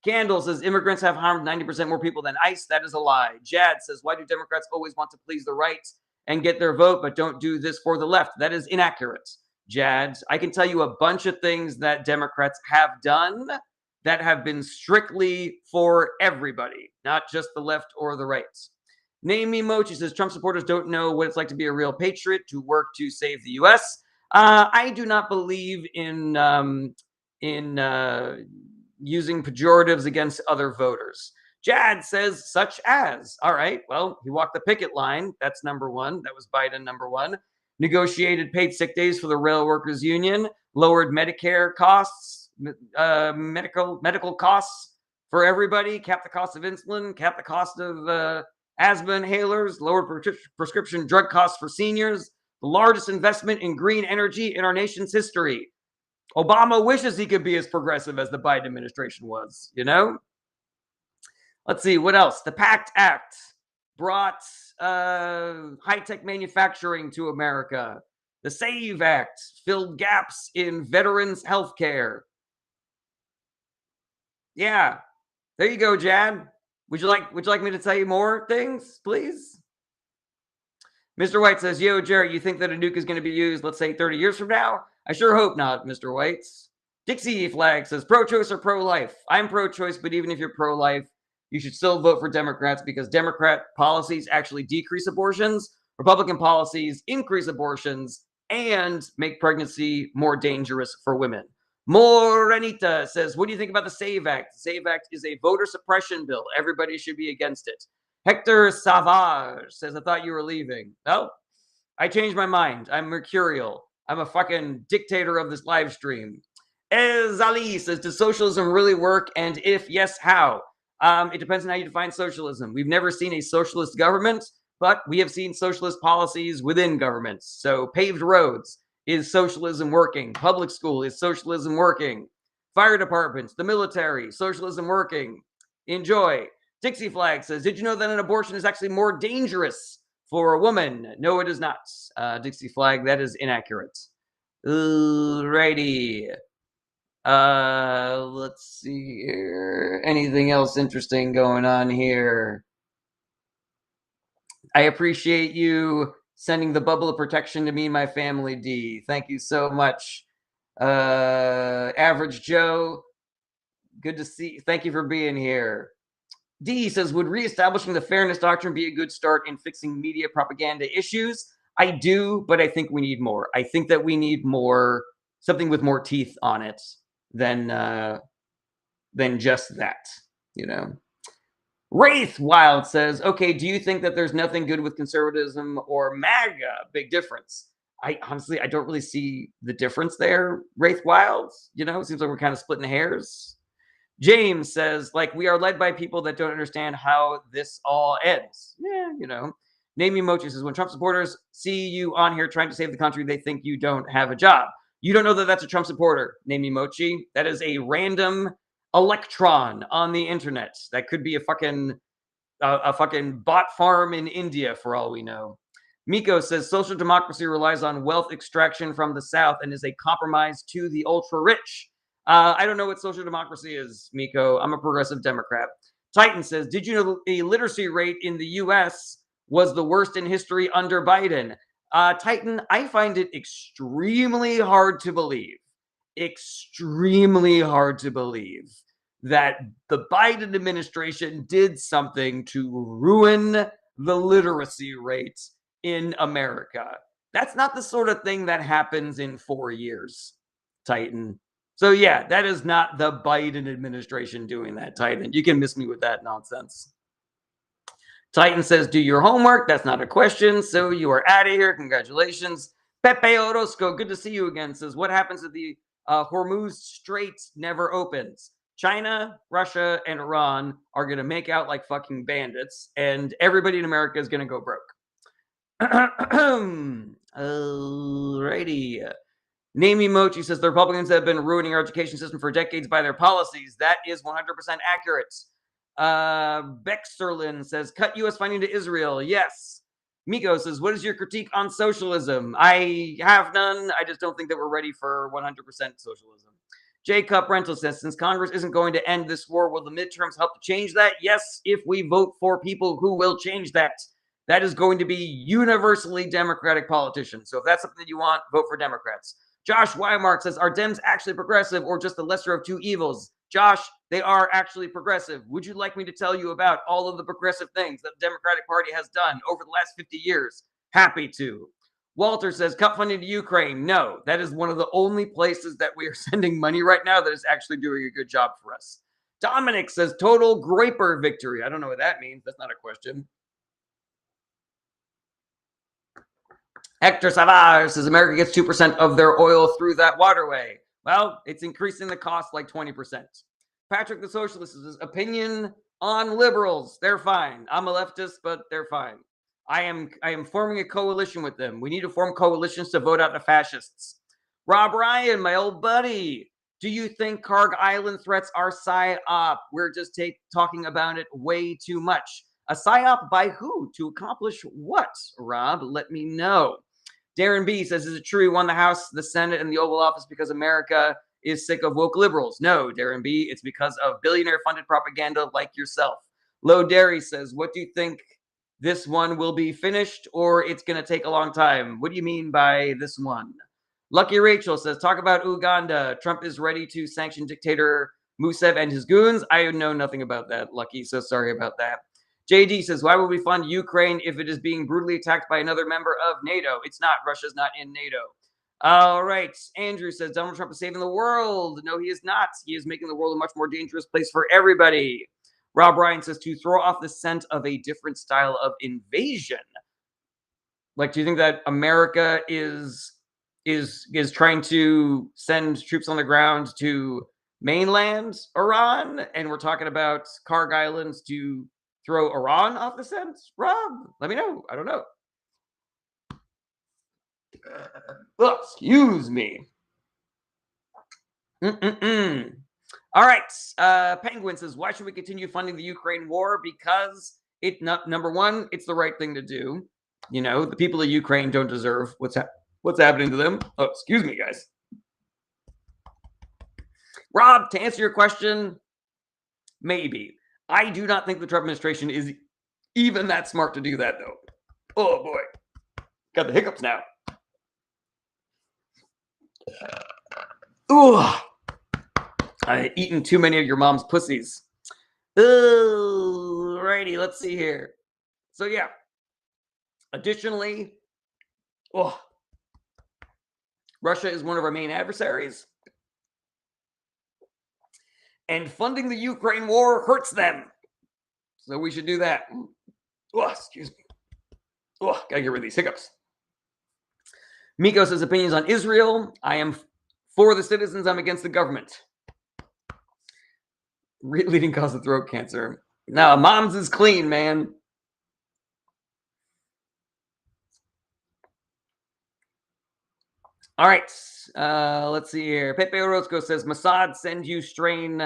Candle says immigrants have harmed 90% more people than ICE. That is a lie. Jad says, why do Democrats always want to please the right and get their vote, but don't do this for the left? That is inaccurate. Jad, I can tell you a bunch of things that Democrats have done that have been strictly for everybody, not just the left or the right. Name Me Mochi says Trump supporters don't know what it's like to be a real patriot, to work to save the U.S. I do not believe in using pejoratives against other voters. Jad says, such as. All right, well, he walked the picket line. That's number one. That was Biden, number one. Negotiated paid sick days for the rail workers union, lowered Medicare costs, medical costs for everybody, capped the cost of insulin, capped the cost of asthma inhalers, lowered prescription drug costs for seniors, the largest investment in green energy in our nation's history. Obama wishes he could be as progressive as the Biden administration was, you know? Let's see, what else? The PACT Act brought high-tech manufacturing to America. The SAVE Act filled gaps in veterans' health care. Yeah, there you go, Jan. Would you like me to tell you more things, please? Mr. White says, "Yo, Jerry, you think that a nuke is going to be used, let's say, 30 years from now? I sure hope not, Mr. White." Dixie Flag says, "Pro-choice or pro-life? I'm pro-choice, but even if you're pro-life, you should still vote for Democrats because Democrat policies actually decrease abortions. Republican policies increase abortions and make pregnancy more dangerous for women." Morenita says, "What do you think about the SAVE Act? The SAVE Act is a voter suppression bill. Everybody should be against it." Hector Savage says, "I thought you were leaving." Oh, I changed my mind. I'm mercurial. I'm a fucking dictator of this live stream. Ali says, "Does socialism really work? And if yes, how?" It depends on how you define socialism. We've never seen a socialist government, but we have seen socialist policies within governments. So paved roads, is socialism working? Public school, is socialism working? Fire departments, the military, socialism working? Enjoy. Dixie Flag says, "Did you know that an abortion is actually more dangerous for a woman?" No, it is not. Dixie Flag, that is inaccurate. Alrighty. Let's see here. Anything else interesting going on here? I appreciate you sending the bubble of protection to me and my family, D. Thank you so much. Average Joe, good to see. Thank you for being here. D says, "Would reestablishing the fairness doctrine be a good start in fixing media propaganda issues?" I do, but I think we need more. I think that we need more, something with more teeth on it than just that, you know. Wraith Wild says, "Okay, do you think that there's nothing good with conservatism or MAGA? Big difference." I honestly, I don't really see the difference there, Wraith Wild. You know, it seems like we're kind of splitting hairs. James says, "Like, we are led by people that don't understand how this all ends." Yeah, you know. Name Mochi says, "When Trump supporters see you on here trying to save the country, they think you don't have a job." You don't know that that's a Trump supporter, Name Mochi. That is a random electron on the internet. That could be a fucking bot farm in India for all we know. Miko says, "Social democracy relies on wealth extraction from the South and is a compromise to the ultra rich." I don't know what social democracy is, Miko. I'm a progressive Democrat. Titan says, "Did you know the literacy rate in the US was the worst in history under Biden?" Titan, I find it extremely hard to believe, extremely hard to believe that the Biden administration did something to ruin the literacy rate in America. That's not the sort of thing that happens in 4 years, Titan. So yeah, that is not the Biden administration doing that, Titan. You can miss me with that nonsense. Titan says, "Do your homework." That's not a question. So you are out of here. Congratulations. Pepe Orozco, good to see you again, says, "What happens if the Hormuz Strait never opens?" China, Russia, and Iran are going to make out like fucking bandits, and everybody in America is going to go broke. Alrighty. Name Mochi says, "The Republicans have been ruining our education system for decades by their policies." That is 100% accurate. Bexterlin says, "Cut U.S. funding to Israel." Yes. Miko says, "What is your critique on socialism?" I have none. I just don't think that we're ready for 100% socialism. J Cup Rental says, "Since Congress isn't going to end this war, will the midterms help to change that?" Yes, if we vote for people who will change that. That is going to be universally Democratic politicians. So if that's something that you want, vote for Democrats. Josh Weimark says, "Are Dems actually progressive or just the lesser of two evils?" Josh, they are actually progressive. Would you like me to tell you about all of the progressive things that the Democratic Party has done over the last 50 years? Happy to. Walter says, "Cut funding to Ukraine." No, that is one of the only places that we are sending money right now that is actually doing a good job for us. Dominic says, "Total Graper victory." I don't know what that means. That's not a question. Hector Savage says, "America gets 2% of their oil through that waterway." Well, it's increasing the cost like 20%. Patrick the Socialist says, "Opinion on liberals. They're fine. I'm a leftist, but they're fine. I am forming a coalition with them. We need to form coalitions to vote out the fascists." Rob Ryan, my old buddy, "Do you think Karg Island threats are psyop? We're just talking about it way too much." A psyop by who? To accomplish what, Rob? Let me know. Darren B says, "Is it true he won the House, the Senate, and the Oval Office because America is sick of woke liberals?" No, Darren B, it's because of billionaire funded propaganda like yourself. Low Dairy says, what do you think this one will be finished or it's going to take a long time? What do you mean by this one? Lucky Rachel says, talk about Uganda. Trump is ready to sanction dictator Musev and his goons. I know nothing about that, Lucky, so sorry about that. JD says, why would we fund Ukraine if it is being brutally attacked by another member of NATO? It's not. Russia's not in NATO. All right. Andrew says, Donald Trump is saving the world. No, he is not. He is making the world a much more dangerous place for everybody. Rob Ryan says, to throw off the scent of a different style of invasion. Like, do you think that America is trying to send troops on the ground to mainland Iran, and we're talking about Karg Islands to throw Iran off the scent? Rob, let me know. I don't know. Oh, excuse me. All right. Penguin says, why should we continue funding the Ukraine war? Because number one, it's the right thing to do. You know, the people of Ukraine don't deserve what's happening to them. Oh, excuse me, guys. Rob, to answer your question, maybe. I do not think the Trump administration is even that smart to do that, though. Oh, boy. Got the hiccups now. Ooh. I've eaten too many of your mom's pussies. Alrighty, let's see here. So, yeah. Additionally, Russia is one of our main adversaries. And funding the Ukraine war hurts them. So we should do that. Excuse me. Gotta get rid of these hiccups. Miko says opinions on Israel. I am for the citizens. I'm against the government. Leading cause of throat cancer. Now, mom's is clean, man. All right. Let's see here. Pepe Orozco says Mossad send you strange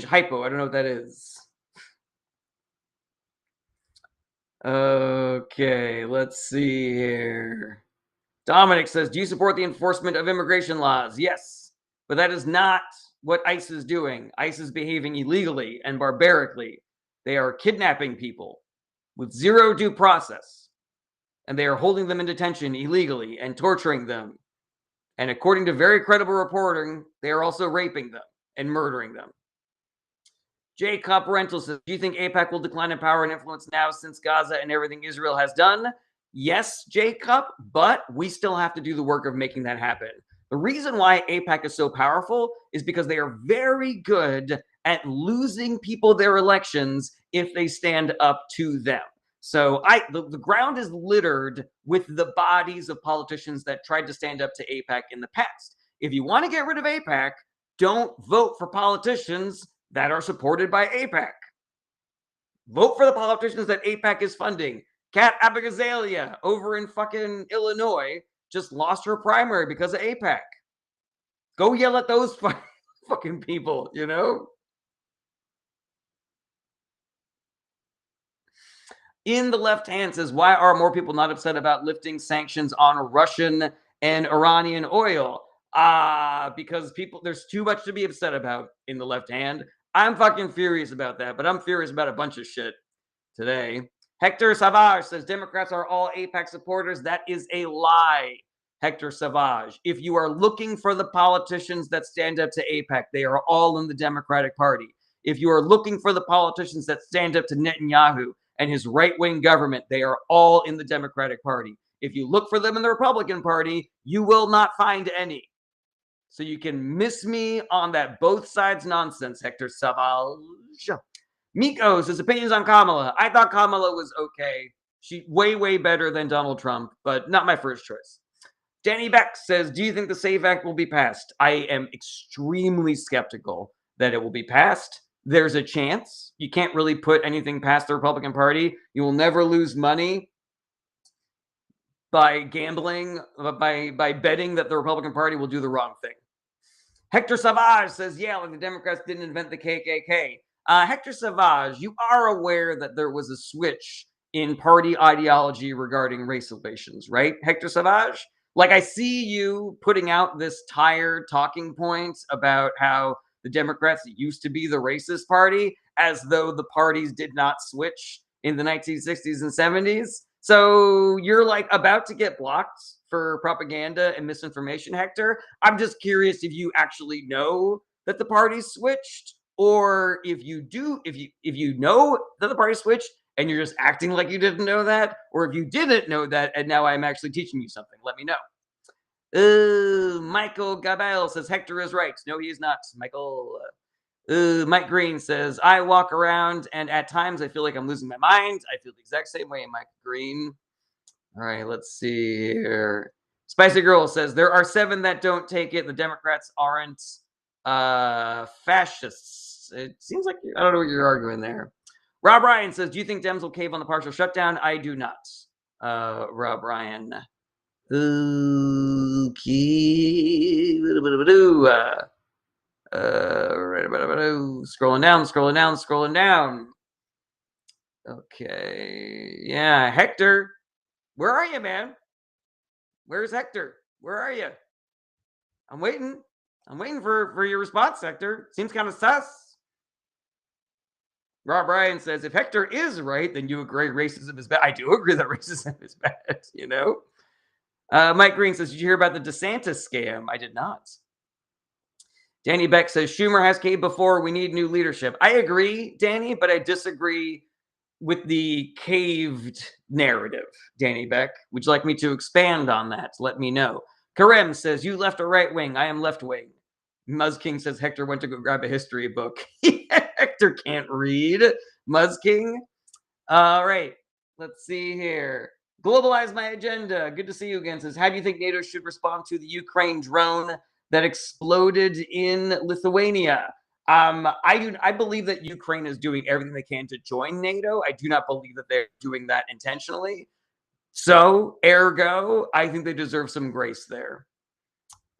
hypo. I don't know what that is. Okay, let's see here. Dominic says, do you support the enforcement of immigration laws? Yes, but that is not what ICE is doing. ICE is behaving illegally and barbarically. They are kidnapping people with zero due process, and they are holding them in detention illegally and torturing them. And according to very credible reporting, they are also raping them and murdering them. Jay Copparental says, do you think AIPAC will decline in power and influence now since Gaza and everything Israel has done? Yes, Jacob, but we still have to do the work of making that happen. The reason why AIPAC is so powerful is because they are very good at losing people their elections if they stand up to them. So the ground is littered with the bodies of politicians that tried to stand up to AIPAC in the past. If you want to get rid of AIPAC, don't vote for politicians that are supported by AIPAC. Vote for the politicians that AIPAC is funding. Kat Abigazalia over in fucking Illinois just lost her primary because of AIPAC. Go yell at those fucking people, you know? In the left hand says, why are more people not upset about lifting sanctions on Russian and Iranian oil? Because there's too much to be upset about in the left hand. I'm fucking furious about that, but I'm furious about a bunch of shit today. Hector Savage says Democrats are all AIPAC supporters. That is a lie, Hector Savage. If you are looking for the politicians that stand up to AIPAC, they are all in the Democratic Party. If you are looking for the politicians that stand up to Netanyahu and his right-wing government, they are all in the Democratic Party. If you look for them in the Republican Party, you will not find any. So you can miss me on that both sides nonsense, Hector Savage. Miko says opinions on Kamala. I thought Kamala was okay. She way better than Donald Trump, but not my first choice. Danny Beck says, do you think the SAFE Act will be passed? I am extremely skeptical that it will be passed. There's a chance. You can't really put anything past the Republican Party. You will never lose money by gambling, by betting that the Republican Party will do the wrong thing. Hector Savage says, yeah, like the Democrats didn't invent the KKK. Hector Savage, you are aware that there was a switch in party ideology regarding race relations, right, Hector Savage? Like, I see you putting out this tired talking points about how the Democrats used to be the racist party. as though the parties did not switch in the 1960s and 70s. So you're like about to get blocked for propaganda and misinformation, Hector. I'm just curious if you actually know that the parties switched, or if you do, if you know that the parties switched and you're just acting like you didn't know that, or if you didn't know that and now I'm actually teaching you something. Let me know. Michael Gabel says Hector is right. No, he is not. Michael. Mike Green says, I walk around and at times I feel like I'm losing my mind. I feel the exact same way, Mike Green. All right, let's see here. Spicy Girl says, there are 7 that don't take it. The Democrats aren't fascists. It seems like, I don't know what you're arguing there. Rob Ryan says, do you think Dems will cave on the partial shutdown? I do not. Rob Ryan. Okay. Scrolling down. Okay. Yeah, Hector. Where are you, man? Where's Hector? Where are you? I'm waiting. I'm waiting for your response, Hector. Seems kind of sus. Rob Ryan says, if Hector is right, then you agree racism is bad. I do agree that racism is bad, you know? Mike Green says, did you hear about the DeSantis scam? I did not. Danny Beck says, Schumer has caved before. We need new leadership. I agree, Danny, but I disagree with the caved narrative, Danny Beck. Would you like me to expand on that? Let me know. Karem says, you left or right wing. I am left wing. Muzz King says Hector went to go grab a history book. Hector can't read. Muzz King. All right. Let's see here. Globalize my agenda. Good to see you again. Says, how do you think NATO should respond to the Ukraine drone that exploded in Lithuania? I believe that Ukraine is doing everything they can to join NATO. I do not believe that they're doing that intentionally. So, ergo, I think they deserve some grace there.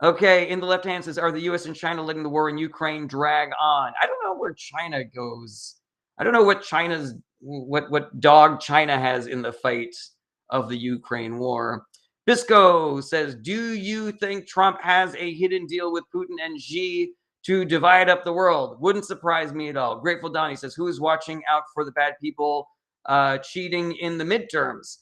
Okay, in the left hand says, are the US and China letting the war in Ukraine drag on? I don't know where China goes. I don't know what dog China has in the fight of the Ukraine war. Bisco says, do you think Trump has a hidden deal with Putin and Xi to divide up the world? Wouldn't surprise me at all. Grateful Donnie says, who is watching out for the bad people cheating in the midterms?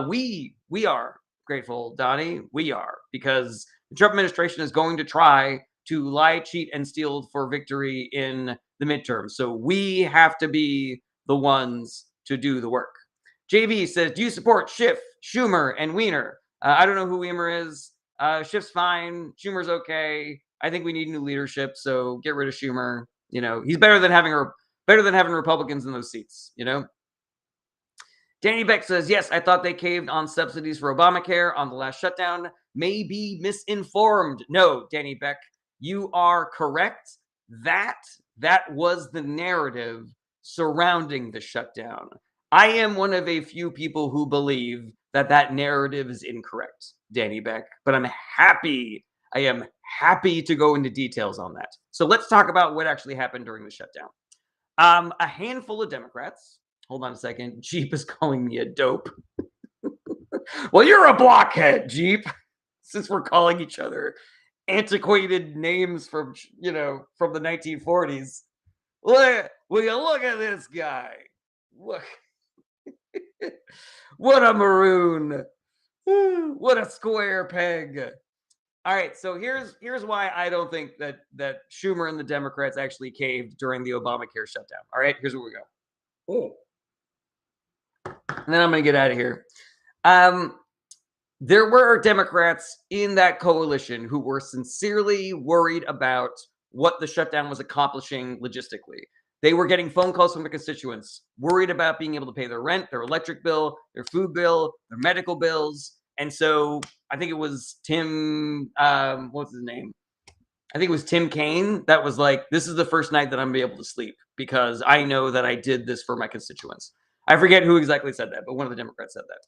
We are, Grateful Donnie. We are, because the Trump administration is going to try to lie, cheat, and steal for victory in the midterms. So we have to be the ones to do the work. JV says, do you support Schiff, Schumer, and Weiner? I don't know who Weiner is. Schiff's fine. Schumer's okay. I think we need new leadership, so get rid of Schumer. You know, he's better than having Republicans in those seats, you know? Danny Beck says, yes, I thought they caved on subsidies for Obamacare on the last shutdown. May be misinformed. No, Danny Beck, you are correct. That was the narrative surrounding the shutdown. I am one of a few people who believe that narrative is incorrect, Danny Beck, but I am happy to go into details on that. So let's talk about what actually happened during the shutdown. A handful of Democrats, hold on a second, Jeep is calling me a dope. Well, you're a blockhead, Jeep, since we're calling each other antiquated names from the 1940s. Will you look at this guy? Look. What a maroon. What a square peg. All right, so here's why I don't think that Schumer and the Democrats actually caved during the Obamacare shutdown. All right, here's where we go. Oh. And then I'm going to get out of here. There were Democrats in that coalition who were sincerely worried about what the shutdown was accomplishing logistically. They were getting phone calls from their constituents, worried about being able to pay their rent, their electric bill, their food bill, their medical bills. And so I think it was Tim, what's his name? I think it was Tim Kaine that was like, this is the first night that I'm going to be able to sleep because I know that I did this for my constituents. I forget who exactly said that, but one of the Democrats said that.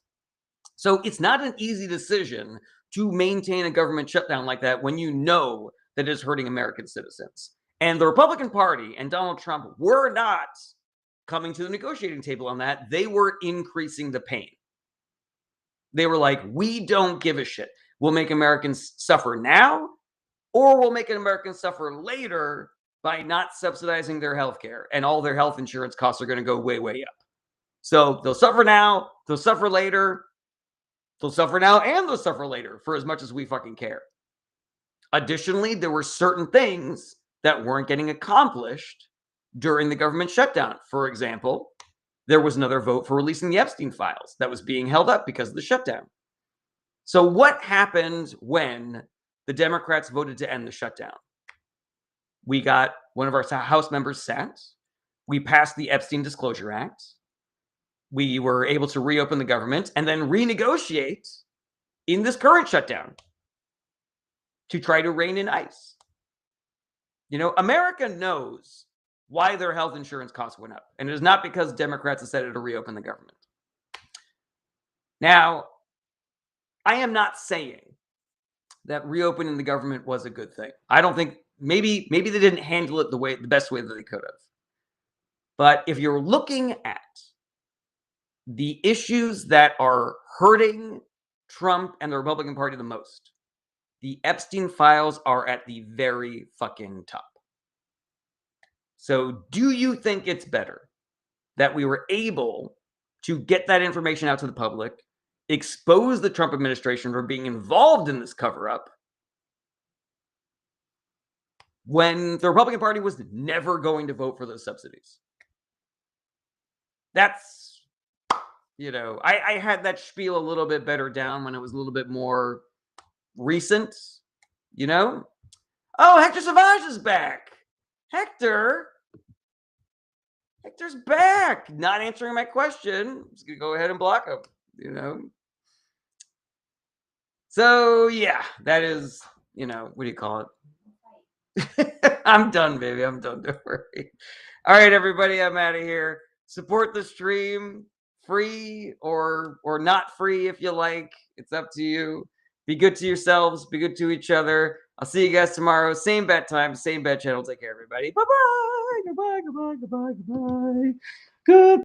So it's not an easy decision to maintain a government shutdown like that when you know that it is hurting American citizens. And the Republican Party and Donald Trump were not coming to the negotiating table on that. They were increasing the pain. They were like, we don't give a shit. We'll make Americans suffer now, or we'll make Americans suffer later by not subsidizing their health care, and all their health insurance costs are going to go way, way up. So they'll suffer now, they'll suffer later, they'll suffer now, and they'll suffer later for as much as we fucking care. Additionally, there were certain things that weren't getting accomplished during the government shutdown. For example, there was another vote for releasing the Epstein files that was being held up because of the shutdown. So, what happened when the Democrats voted to end the shutdown? We got one of our House members sent. We passed the Epstein Disclosure Act. We were able to reopen the government and then renegotiate in this current shutdown to try to rein in ICE. America knows why their health insurance costs went up, and it is not because Democrats decided to reopen the government. Now, I am not saying that reopening the government was a good thing. I don't think maybe they didn't handle it the best way that they could have. But if you're looking at the issues that are hurting Trump and the Republican Party the most, the Epstein files are at the very fucking top. So do you think it's better that we were able to get that information out to the public, expose the Trump administration for being involved in this cover-up, when the Republican Party was never going to vote for those subsidies? That's, I had that spiel a little bit better down when it was a little bit more recent, Oh, Hector Savage is back. Hector's back. Not answering my question. I'm just going to go ahead and block him, So, yeah, that is, what do you call it? I'm done, baby. I'm done. Don't worry. All right, everybody, I'm out of here. Support the stream, free or not free if you like. It's up to you. Be good to yourselves. Be good to each other. I'll see you guys tomorrow. Same bat time, same bat channel. Take care, everybody. Bye-bye. Goodbye. Good.